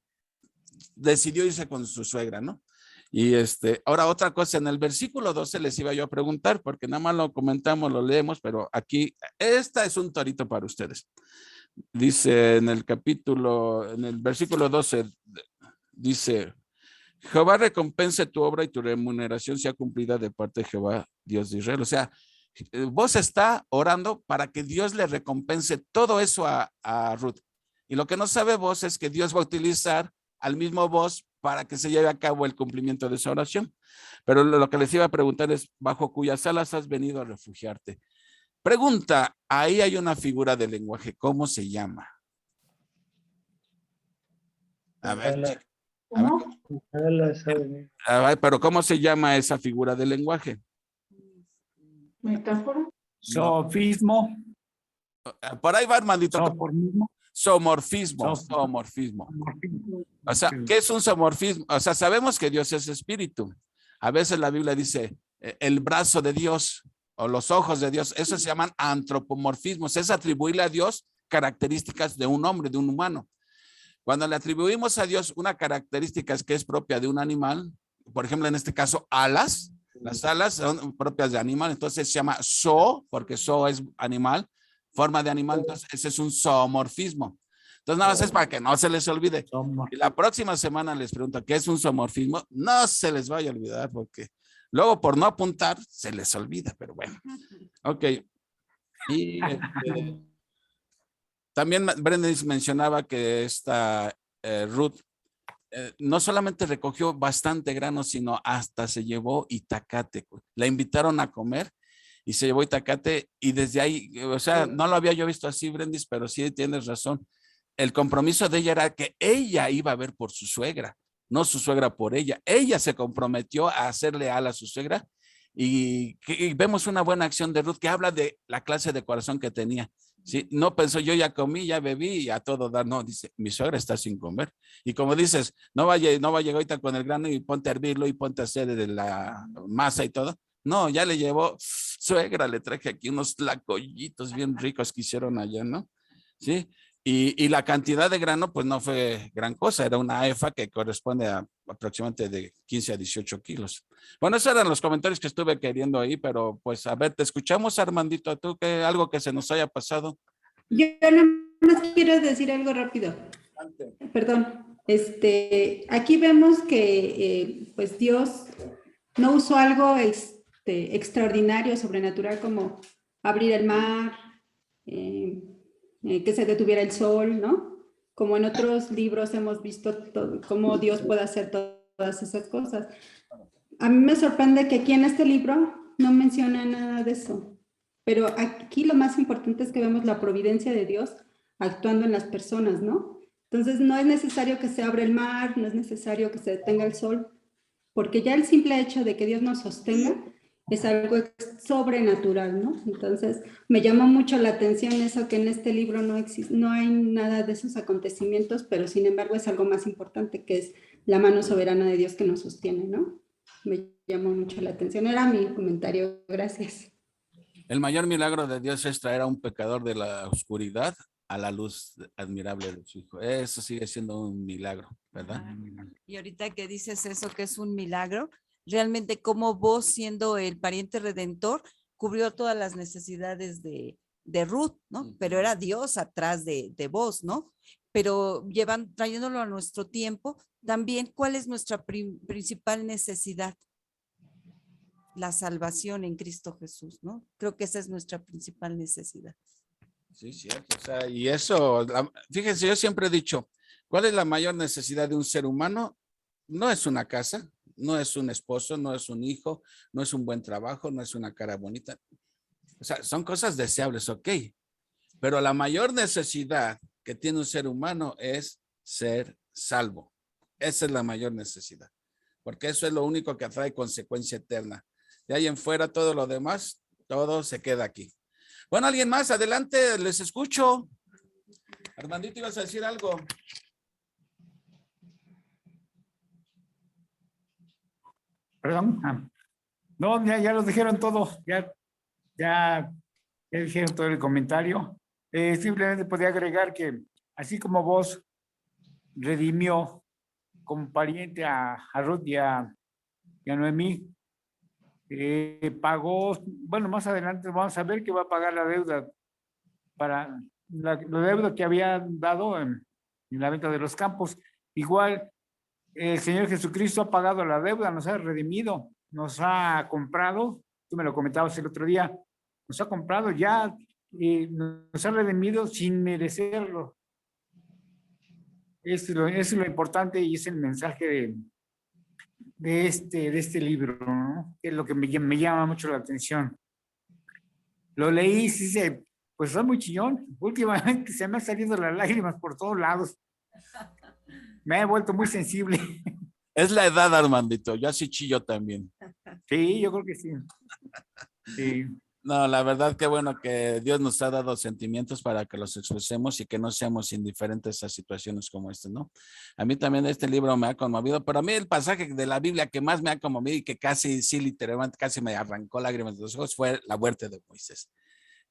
decidió irse con su suegra, ¿no? Y ahora otra cosa, en el versículo 12 les iba yo a preguntar, porque nada más lo comentamos, lo leemos, pero aquí, esta es un torito para ustedes. Dice en el versículo 12, dice, Jehová recompense tu obra y tu remuneración sea cumplida de parte de Jehová, Dios de Israel. O sea, vos está orando para que Dios le recompense todo eso a Ruth. Y lo que no sabe vos es que Dios va a utilizar al mismo vos para que se lleve a cabo el cumplimiento de esa oración. Pero lo que les iba a preguntar es, ¿bajo cuyas alas has venido a refugiarte? Pregunta, ahí hay una figura de lenguaje, ¿cómo se llama? A ver, pero ¿cómo se llama esa figura de lenguaje? ¿Metáfora? Sofismo. Por ahí va, Armandito. Soformismo. Zoomorfismo. O sea, ¿qué es un zoomorfismo? O sea, sabemos que Dios es espíritu. A veces la Biblia dice el brazo de Dios o los ojos de Dios. Eso se llaman antropomorfismos. Es atribuirle a Dios características de un hombre, de un humano. Cuando le atribuimos a Dios una característica que es propia de un animal, por ejemplo, en este caso, alas, las alas son propias de animal, entonces se llama porque es animal, forma de animal, entonces ese es un zoomorfismo. Entonces nada más es para que no se les olvide. Y la próxima semana les pregunto qué es un zoomorfismo, no se les vaya a olvidar porque luego por no apuntar se les olvida, pero bueno. Ok. Y también Brendan mencionaba que esta Ruth no solamente recogió bastante grano, sino hasta se llevó itacate. La invitaron a comer y se llevó itacate y desde ahí, o sea, no lo había yo visto así, Brendis, pero sí tienes razón. El compromiso de ella era que ella iba a ver por su suegra, no su suegra por ella. Ella se comprometió a ser leal a su suegra y vemos una buena acción de Ruth que habla de la clase de corazón que tenía. Sí, no pensó yo ya comí, ya bebí y a todo dar, no, dice, mi suegra está sin comer. Y como dices, no vaya a llegar ahorita con el grano y ponte a hervirlo y ponte a hacer de la masa y todo. No, ya le llevó, suegra, le traje aquí unos tlacoyitos bien ricos que hicieron allá, ¿no? Sí, y la cantidad de grano pues no fue gran cosa, era una efa que corresponde a aproximadamente de 15 a 18 kilos. Bueno, esos eran los comentarios que estuve queriendo ahí, pero pues a ver, te escuchamos, Armandito, tú, que algo que se nos haya pasado. Yo nada más quiero decir algo rápido. Perdón. Aquí vemos que pues Dios no usó algo extraordinario, sobrenatural, como abrir el mar, que se detuviera el sol, ¿no? Como en otros libros hemos visto cómo Dios puede hacer todas esas cosas. A mí me sorprende que aquí en este libro no menciona nada de eso. Pero aquí lo más importante es que vemos la providencia de Dios actuando en las personas, ¿no? Entonces no es necesario que se abra el mar, no es necesario que se detenga el sol, porque ya el simple hecho de que Dios nos sostenga es algo sobrenatural, ¿no? Entonces me llamó mucho la atención eso, que en este libro no hay nada de esos acontecimientos, pero sin embargo es algo más importante, que es la mano soberana de Dios que nos sostiene, ¿no? Me llamó mucho la atención. Era mi comentario. Gracias. El mayor milagro de Dios es traer a un pecador de la oscuridad a la luz admirable de su Hijo. Eso sigue siendo un milagro, ¿verdad? Y ahorita que dices eso, que es un milagro, realmente como vos, siendo el pariente redentor, cubrió todas las necesidades de Ruth, ¿no? Pero era Dios atrás de vos, ¿no? Pero trayéndolo a nuestro tiempo, también, ¿cuál es nuestra principal necesidad? La salvación en Cristo Jesús, ¿no? Creo que esa es nuestra principal necesidad. Sí, cierto. O sea, y eso, fíjense, yo siempre he dicho, ¿cuál es la mayor necesidad de un ser humano? No es una casa, no es un esposo, no es un hijo, no es un buen trabajo, no es una cara bonita. O sea, son cosas deseables, ok. Pero la mayor necesidad que tiene un ser humano es ser salvo. Esa es la mayor necesidad. Porque eso es lo único que atrae consecuencia eterna. De ahí en fuera, todo lo demás, todo se queda aquí. Bueno, ¿alguien más? Adelante, les escucho. Armandito, ¿ibas a decir algo? Perdón. No, ya los dijeron todo. Ya dijeron todo el comentario. Simplemente podía agregar que así como vos redimió como pariente a Ruth y a y a Noemí. Pagó, bueno, más adelante vamos a ver que va a pagar la deuda para la deuda que había dado en la venta de los campos. Igual, el Señor Jesucristo ha pagado la deuda, nos ha redimido, nos ha comprado, tú me lo comentabas el otro día, nos ha comprado ya, nos ha redimido sin merecerlo. Eso es lo importante y es el mensaje de este libro, ¿no? Que es lo que me llama mucho la atención. Lo leí y dice, pues soy muy chillón. Últimamente se me han salido las lágrimas por todos lados. Me he vuelto muy sensible. Es la edad, Armandito. Yo así chillo también. Sí, yo creo que sí. Sí. No, la verdad que bueno que Dios nos ha dado sentimientos para que los expresemos y que no seamos indiferentes a situaciones como esta, ¿no? A mí también este libro me ha conmovido, pero a mí el pasaje de la Biblia que más me ha conmovido y que casi, sí, literalmente casi me arrancó lágrimas de los ojos fue la muerte de Moisés.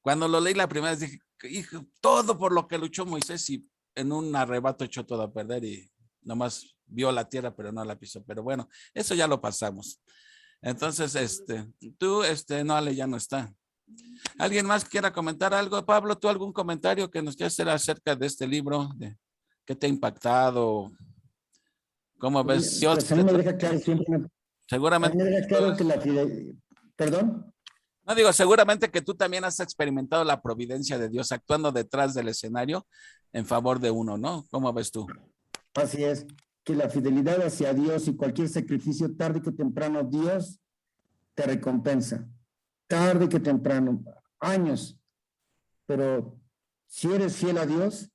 Cuando lo leí la primera vez dije, hijo, todo por lo que luchó Moisés y en un arrebato echó todo a perder y nomás vio la tierra pero no la pisó. Pero bueno, eso ya lo pasamos. Entonces, tú, no, Ale, ya no está. ¿Alguien más quiera comentar algo? Pablo, ¿tú algún comentario que nos quieras hacer acerca de este libro? ¿Qué te ha impactado? ¿Cómo ves? Pues a mí me deja claro siempre. Seguramente. A mí me deja claro que la fidelidad. ¿Perdón? No digo, seguramente que tú también has experimentado la providencia de Dios actuando detrás del escenario en favor de uno, ¿no? ¿Cómo ves tú? Así es, que la fidelidad hacia Dios y cualquier sacrificio, tarde que temprano, Dios te recompensa. Tarde que temprano, años. Pero si eres fiel a Dios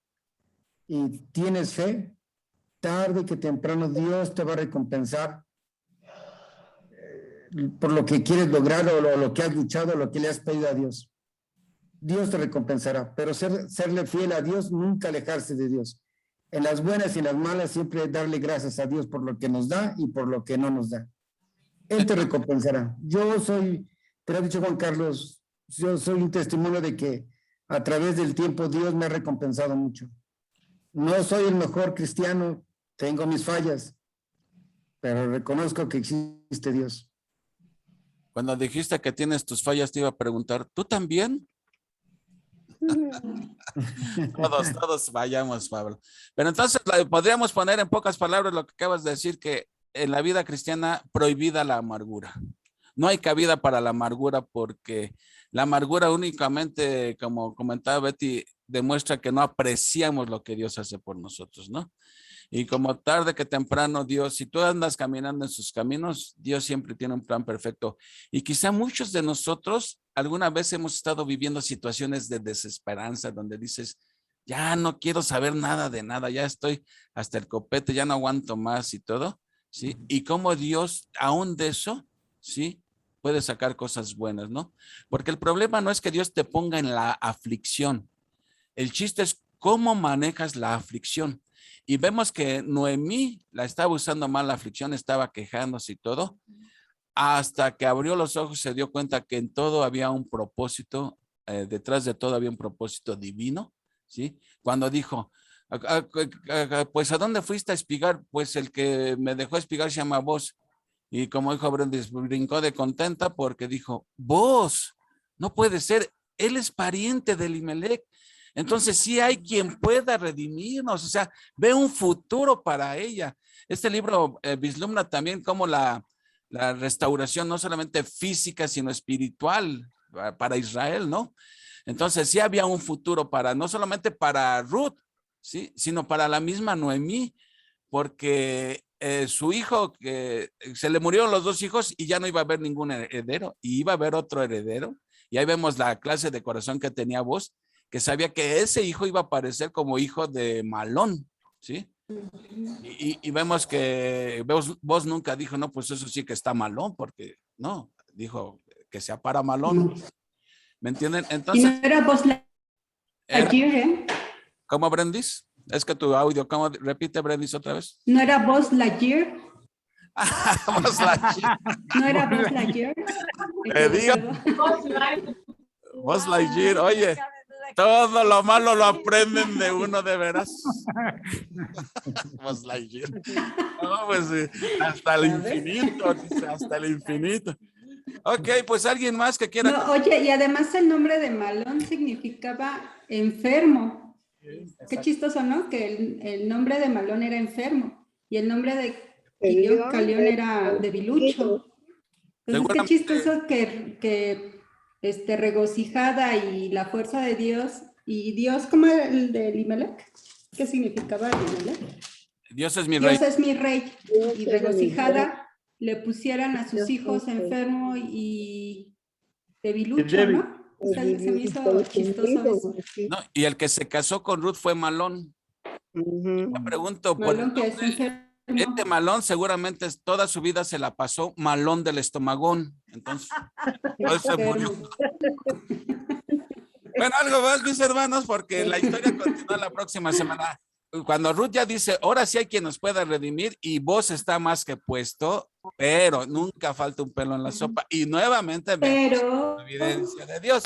y tienes fe, tarde que temprano Dios te va a recompensar por lo que quieres lograr o lo que has luchado, lo que le has pedido a Dios. Dios te recompensará, pero serle fiel a Dios, nunca alejarse de Dios. En las buenas y en las malas, siempre darle gracias a Dios por lo que nos da y por lo que no nos da. Él te recompensará. Te lo ha dicho Juan Carlos, yo soy un testimonio de que a través del tiempo Dios me ha recompensado mucho. No soy el mejor cristiano, tengo mis fallas, pero reconozco que existe Dios. Cuando dijiste que tienes tus fallas, te iba a preguntar, ¿tú también? Todos vayamos, Pablo. Pero entonces podríamos poner en pocas palabras lo que acabas de decir, que en la vida cristiana prohibida la amargura. No hay cabida para la amargura porque la amargura únicamente, como comentaba Betty, demuestra que no apreciamos lo que Dios hace por nosotros, ¿no? Y como tarde que temprano Dios, si tú andas caminando en sus caminos, Dios siempre tiene un plan perfecto. Y quizá muchos de nosotros alguna vez hemos estado viviendo situaciones de desesperanza donde dices, ya no quiero saber nada de nada, ya estoy hasta el copete, ya no aguanto más y todo, ¿sí? Y como Dios, aún de eso, ¿sí? Puede sacar cosas buenas, ¿no? Porque el problema no es que Dios te ponga en la aflicción. El chiste es cómo manejas la aflicción. Y vemos que Noemí la estaba usando mal la aflicción, estaba quejándose y todo, hasta que abrió los ojos se dio cuenta que en todo había un propósito, detrás de todo había un propósito divino, ¿sí? Cuando dijo, pues ¿a dónde fuiste a espigar? Pues el que me dejó espigar se llama Boz. Y como dijo Brendis, brincó de contenta porque dijo, Boz, no puede ser, él es pariente de Elimelech. Entonces sí hay quien pueda redimirnos, o sea, ve un futuro para ella. Este libro vislumbra también como la restauración no solamente física, sino espiritual para Israel, ¿no? Entonces sí había un futuro para, no solamente para Ruth, ¿sí? Sino para la misma Noemí, porque su hijo, que se le murieron los dos hijos y ya no iba a haber ningún heredero, y iba a haber otro heredero. Y ahí vemos la clase de corazón que tenía Boz, que sabía que ese hijo iba a aparecer como hijo de Malón, ¿sí? Y vemos que Boz nunca dijo, no, pues eso sí que está Malón, porque no, dijo que sea para Malón. ¿Me entienden? Entonces. Y no era Buzz Lightyear, ¿eh? ¿Cómo, Brendis? Es que tu audio, ¿cómo? Repite, Brendis, otra vez. ¿No era Buzz Lightyear? Buzz Lightyear. ¿No era Buzz Lightyear? Te digo. Buzz Lightyear, oye. Todo lo malo lo aprenden de uno, de veras. Buzz Lightyear. No, pues hasta el infinito, dice, hasta el infinito. Ok, pues alguien más que quiera. No, oye, y además el nombre de Malón significaba enfermo. Qué chistoso, ¿no? Que el nombre de Malón era enfermo y el nombre de Calión era debilucho. Entonces, qué chistoso que regocijada y la fuerza de Dios. ¿Y Dios cómo era el de Elimelech? ¿Qué significaba Elimelech? Dios es mi rey. Dios es mi rey. Y regocijada le pusieran a sus hijos enfermo y debilucho, ¿no? O sea, se me hizo chistoso eso. No, y el que se casó con Ruth fue Malón. Me pregunto, Malón, que es enfermo. este Malón seguramente toda su vida se la pasó malón del estomagón. Entonces, por eso murió. Bueno, algo más, mis hermanos, porque la historia continúa la próxima semana. Cuando Ruth ya dice, ahora sí hay quien nos pueda redimir y vos está más que puesto, pero nunca falta un pelo en la sopa. Y nuevamente vemos la evidencia de Dios.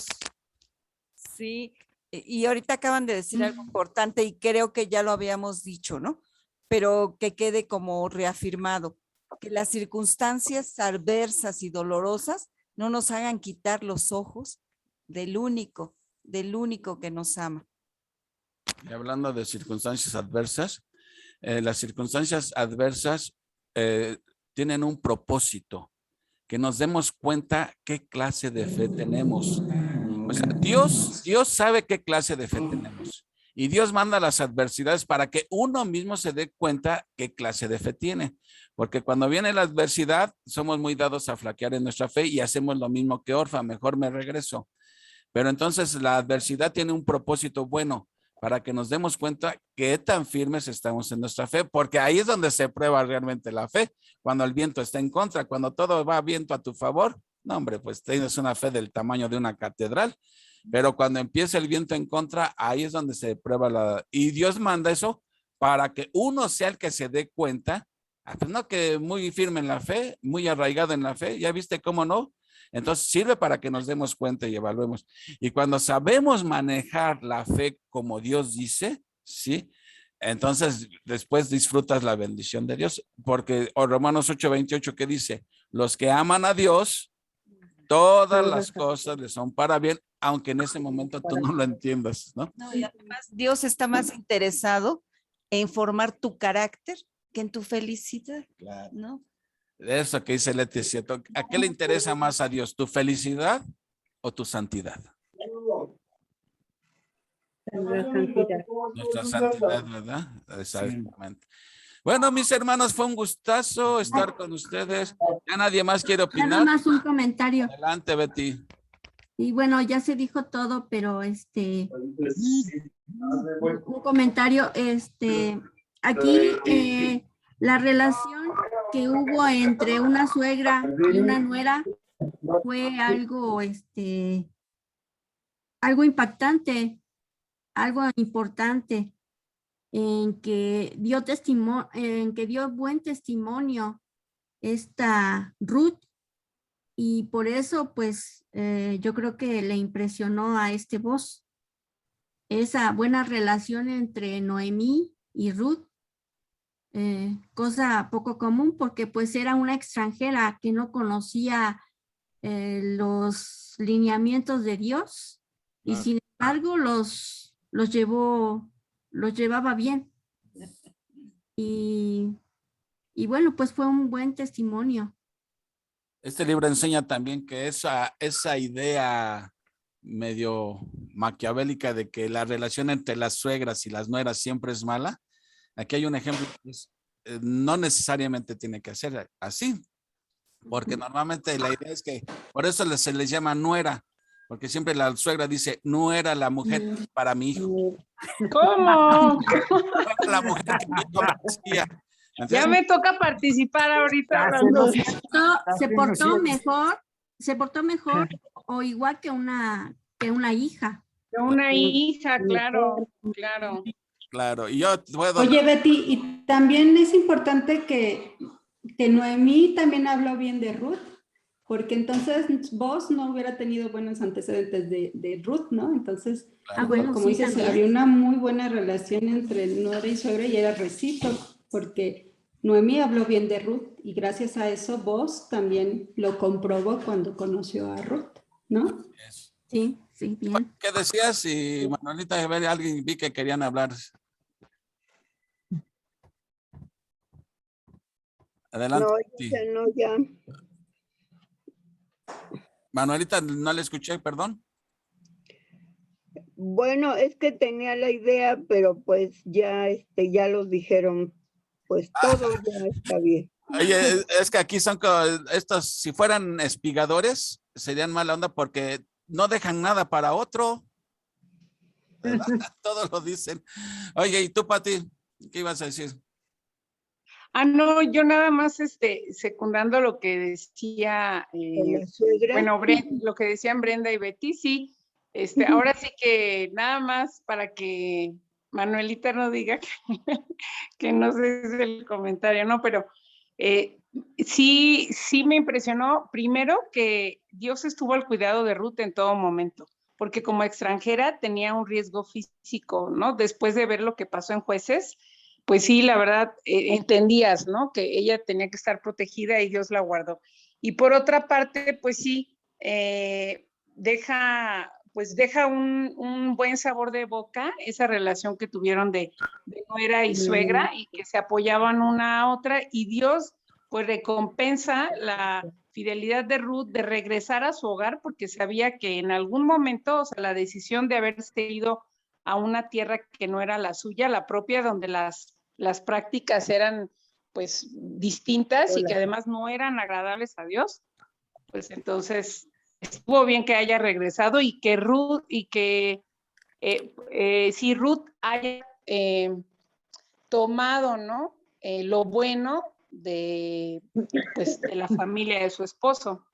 Sí, y ahorita acaban de decir algo importante y creo que ya lo habíamos dicho, ¿no? Pero que quede como reafirmado, que las circunstancias adversas y dolorosas no nos hagan quitar los ojos del único que nos ama. Y hablando de circunstancias adversas, las circunstancias adversas tienen un propósito, que nos demos cuenta qué clase de fe tenemos. O sea, Dios sabe qué clase de fe tenemos. Y Dios manda las adversidades para que uno mismo se dé cuenta qué clase de fe tiene. Porque cuando viene la adversidad, somos muy dados a flaquear en nuestra fe y hacemos lo mismo que Orfa, mejor me regreso. Pero entonces la adversidad tiene un propósito bueno para que nos demos cuenta qué tan firmes estamos en nuestra fe, porque ahí es donde se prueba realmente la fe. Cuando el viento está en contra, cuando todo va viento a tu favor, no, hombre, pues tienes una fe del tamaño de una catedral. Pero cuando empieza el viento en contra, ahí es donde se prueba y Dios manda eso para que uno sea el que se dé cuenta, pues no que muy firme en la fe, muy arraigado en la fe, ¿ya viste cómo no? Entonces sirve para que nos demos cuenta y evaluemos. Y cuando sabemos manejar la fe como Dios dice, ¿sí? Entonces después disfrutas la bendición de Dios, porque Romanos 8:28 que dice, los que aman a Dios, todas las cosas les son para bien, aunque en ese momento tú no lo entiendas, ¿no? No, y además Dios está más interesado en formar tu carácter que en tu felicidad, Claro. ¿no? Eso que dice Leti, ¿cierto? ¿A qué le interesa más a Dios? ¿Tu felicidad o tu santidad? Nuestra santidad, ¿verdad? Exactamente. Bueno, mis hermanos, fue un gustazo estar con ustedes. ¿Ya nadie más quiere opinar? Nada más un comentario. Adelante, Betty. Y bueno, ya se dijo todo, pero un comentario, aquí la relación que hubo entre una suegra y una nuera fue algo, algo impactante, algo importante, en que dio buen testimonio esta Ruth, y por eso pues yo creo que le impresionó a Boaz esa buena relación entre Noemí y Ruth, cosa poco común porque pues era una extranjera que no conocía los lineamientos de Dios y sin embargo los llevaba bien. Y bueno, pues fue un buen testimonio. Este libro enseña también que esa idea medio maquiavélica de que la relación entre las suegras y las nueras siempre es mala. Aquí hay un ejemplo, pues, no necesariamente tiene que ser así, porque normalmente la idea es que, por eso se les llama nuera, porque siempre la suegra dice, nuera la mujer para mi hijo. ¿Cómo? La mujer que mi hijo me hacía. Entonces, Ya me toca participar ahorita. Se portó mejor o igual que una hija. Una hija, claro, claro. Claro, y yo puedo... Oye, Betty, y también es importante que Noemí también habló bien de Ruth, porque entonces vos no hubiera tenido buenos antecedentes de Ruth, ¿no? Entonces, bueno, como sí, dices, también. había una muy buena relación entre nuera y suegra y era recíproco, porque Noemí habló bien de Ruth y gracias a eso vos también lo comprobó cuando conoció a Ruth, ¿no? Sí, sí, bien. ¿Qué decías? Y Manuelita, a ver, alguien vi que querían hablar. Adelante. No, Sí. ya no, ya. Manuelita, no le escuché, perdón. Bueno, es que tenía la idea, pero pues ya, ya los dijeron, pues todo ya está bien. Oye, es que aquí son estos, si fueran espigadores, serían mala onda porque no dejan nada para otro, ¿verdad? Todo lo dicen. Oye, ¿y tú, Pati? ¿Qué ibas a decir? No, yo nada más secundando lo que decía, Con la suegra. bueno, lo que decían Brenda y Betty, sí. Ahora sí que nada más para que Manuelita no diga que no sé si es el comentario, ¿no? Pero sí me impresionó primero que Dios estuvo al cuidado de Ruth en todo momento, porque como extranjera tenía un riesgo físico, ¿no? Después de ver lo que pasó en Jueces, pues sí, la verdad, entendías, ¿no? Que ella tenía que estar protegida y Dios la guardó. Y por otra parte, pues sí, deja un buen sabor de boca esa relación que tuvieron de nuera y suegra y que se apoyaban una a otra, y Dios pues recompensa la fidelidad de Ruth de regresar a su hogar porque sabía que en algún momento, o sea, la decisión de haberse ido a una tierra que no era la suya, la propia, donde las prácticas eran pues distintas y que además no eran agradables a Dios, pues entonces estuvo bien que haya regresado y que Ruth, si Ruth haya tomado, ¿no? Lo bueno de la familia de su esposo.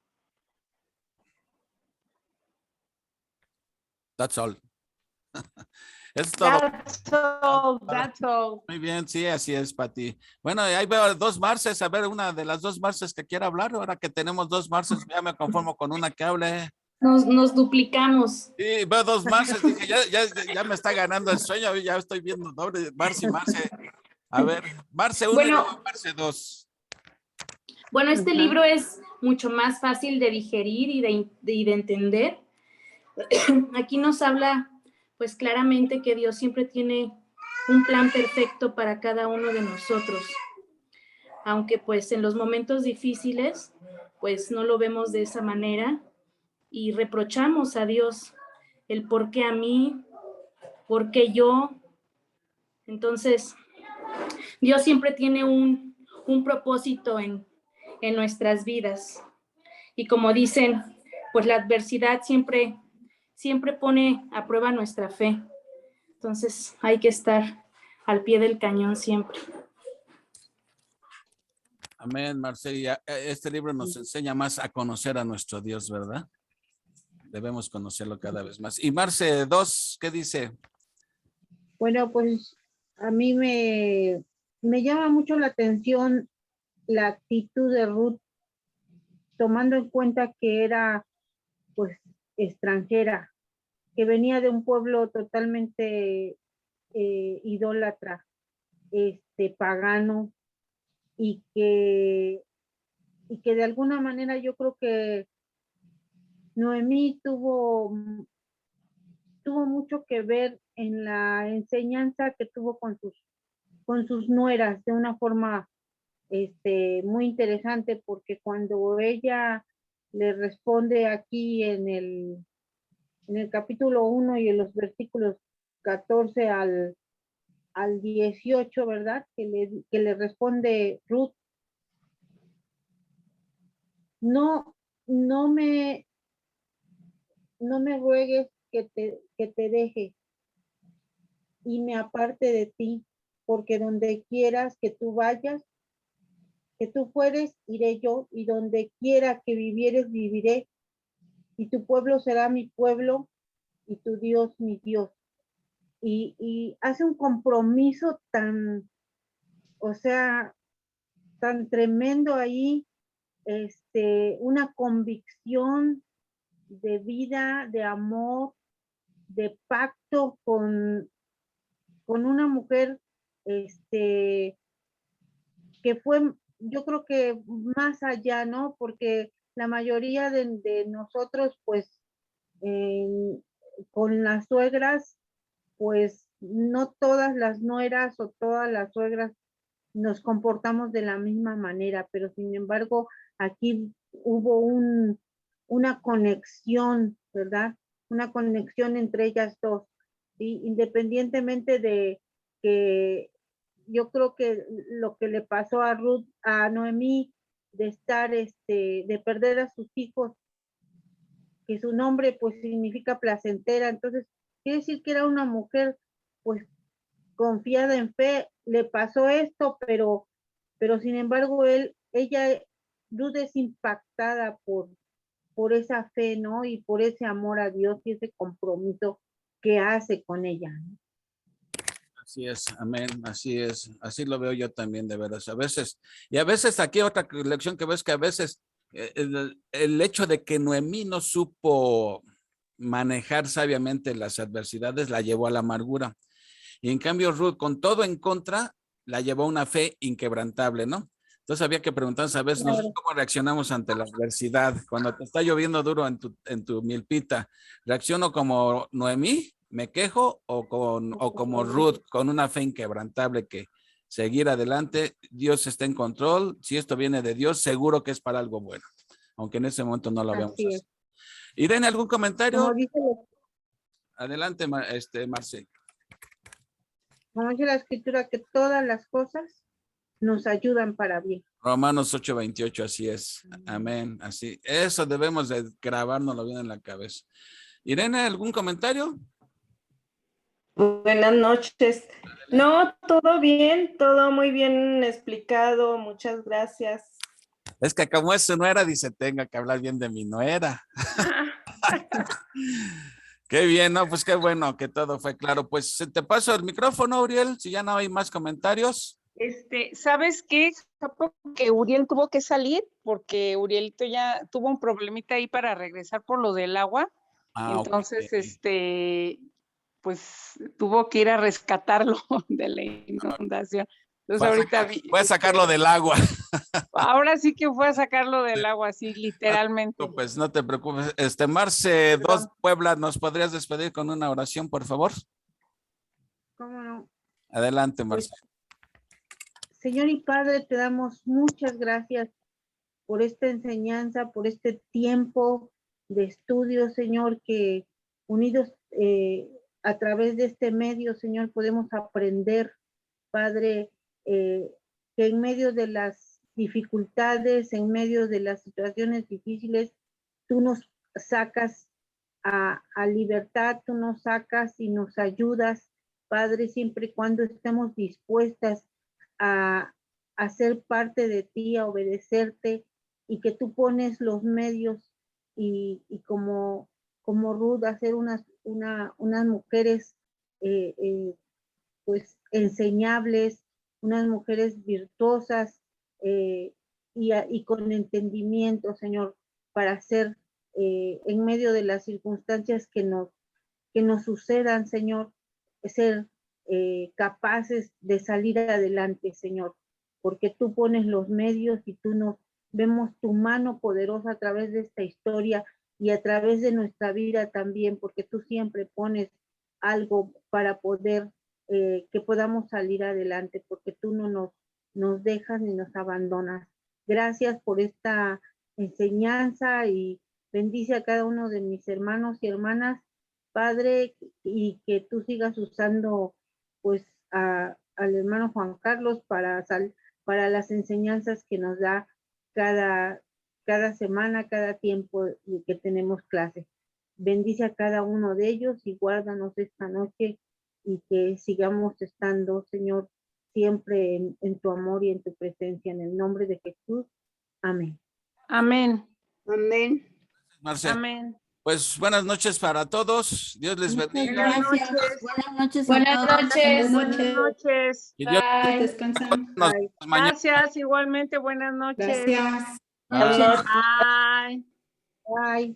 That's all. Es todo. That's all. Muy bien, sí, así es, Pati. Bueno, ahí veo dos Marces, a ver, una de las dos Marces que quiera hablar. Ahora que tenemos dos Marces, ya me conformo con una que hable. Nos duplicamos. Sí, veo dos Marces, dije, ya me está ganando el sueño, ya estoy viendo doble, Marce y Marce. A ver, Marce 1 Bueno, y luego Marce 2. Bueno, este libro es mucho más fácil de digerir y de entender. Aquí nos habla, pues claramente que Dios siempre tiene un plan perfecto para cada uno de nosotros. Aunque pues en los momentos difíciles, pues no lo vemos de esa manera y reprochamos a Dios el por qué a mí, por qué yo. Entonces, Dios siempre tiene un propósito en nuestras vidas. Y como dicen, pues la adversidad siempre pone a prueba nuestra fe. Entonces hay que estar al pie del cañón siempre. Amén, Marce. Este libro nos enseña más a conocer a nuestro Dios, ¿verdad? Debemos conocerlo cada vez más. Y Marce 2, ¿qué dice? Bueno, pues a mí me llama mucho la atención la actitud de Ruth, tomando en cuenta que era pues extranjera, que venía de un pueblo totalmente idólatra, pagano, y que de alguna manera yo creo que Noemí tuvo mucho que ver en la enseñanza que tuvo con sus nueras, de una forma muy interesante, porque cuando ella le responde aquí en el capítulo 1 y en los versículos 14 al 18, ¿verdad? Que le responde Ruth, no me ruegues que te deje y me aparte de ti, porque donde quieras que tú vayas, que tú fueres, iré yo, y donde quiera que vivieres, viviré, y tu pueblo será mi pueblo, y tu Dios mi Dios. Y hace un compromiso tan tremendo ahí, una convicción de vida, de amor, de pacto con una mujer que fue, yo creo que más allá, ¿no? Porque la mayoría de nosotros, pues, con las suegras, pues, no todas las nueras o todas las suegras nos comportamos de la misma manera, pero sin embargo, aquí hubo una conexión, ¿verdad? Una conexión entre ellas dos, ¿sí? Independientemente de que yo creo que lo que le pasó a Ruth, a Noemí, de estar, de perder a sus hijos, que su nombre pues significa placentera, entonces quiere decir que era una mujer pues confiada en fe, le pasó esto, pero sin embargo Ruth es impactada por esa fe, ¿no? Y por ese amor a Dios y ese compromiso que hace con ella, ¿no? Así es, amén, así es, así lo veo yo también de veras, a veces aquí otra lección que ves que a veces el hecho de que Noemí no supo manejar sabiamente las adversidades la llevó a la amargura, y en cambio Ruth con todo en contra la llevó a una fe inquebrantable, ¿no? Entonces había que preguntarnos a veces nosotros cómo reaccionamos ante la adversidad, cuando te está lloviendo duro en tu milpita, ¿reacciono como Noemí? ¿Me quejo o como Ruth, con una fe inquebrantable que seguir adelante? Dios está en control. Si esto viene de Dios, seguro que es para algo bueno, aunque en ese momento no lo vemos así. Irene, ¿algún comentario? Adelante, Marce. Como dice la escritura, que todas las cosas nos ayudan para bien. Romanos 8:28, así es. Amén. Así. Eso debemos de grabárnoslo bien en la cabeza. Irene, ¿algún comentario? Buenas noches. No, todo bien, todo muy bien explicado, muchas gracias. Es que como es su nuera, dice, tenga que hablar bien de mi nuera. Qué bien, ¿no? Pues qué bueno que todo fue claro. Pues te paso el micrófono, Uriel, si ya no hay más comentarios. ¿Sabes qué? Que Uriel tuvo que salir porque Urielito ya tuvo un problemita ahí para regresar por lo del agua. Entonces, okay. Pues tuvo que ir a rescatarlo de la inundación. Entonces ahorita voy a sacarlo del agua. Ahora sí que fue a sacarlo del agua, sí, literalmente. Pues no te preocupes. Marce, Dos Puebla, ¿nos podrías despedir con una oración, por favor? ¿Cómo no? Adelante, Marce. Señor y Padre, te damos muchas gracias por esta enseñanza, por este tiempo de estudio, Señor, que unidos a través de este medio, Señor, podemos aprender, Padre, que en medio de las dificultades, en medio de las situaciones difíciles, tú nos sacas a libertad, tú nos sacas y nos ayudas, Padre, siempre y cuando estemos dispuestas a ser parte de ti, a obedecerte, y que tú pones los medios y como Ruth, hacer unas mujeres pues enseñables, unas mujeres virtuosas y con entendimiento, Señor, para hacer en medio de las circunstancias que nos sucedan, Señor, ser capaces de salir adelante, Señor, porque tú pones los medios y vemos tu mano poderosa a través de esta historia y a través de nuestra vida también, porque tú siempre pones algo para poder que podamos salir adelante, porque tú no nos dejas ni nos abandonas. Gracias por esta enseñanza y bendice a cada uno de mis hermanos y hermanas, Padre, y que tú sigas usando pues al hermano Juan Carlos para las enseñanzas que nos da cada semana, cada tiempo que tenemos clases. Bendice a cada uno de ellos y guárdanos esta noche y que sigamos estando, Señor, siempre en tu amor y en tu presencia, en el nombre de Jesús. Amén. Amén. Amén. Marce. Amén. Pues buenas noches para todos. Dios les bendiga. Buenas noches. Buenas noches. Buenas noches. Y Dios Descansan. nos mañana. Gracias, igualmente, buenas noches. Gracias. Bye. Bye. Bye.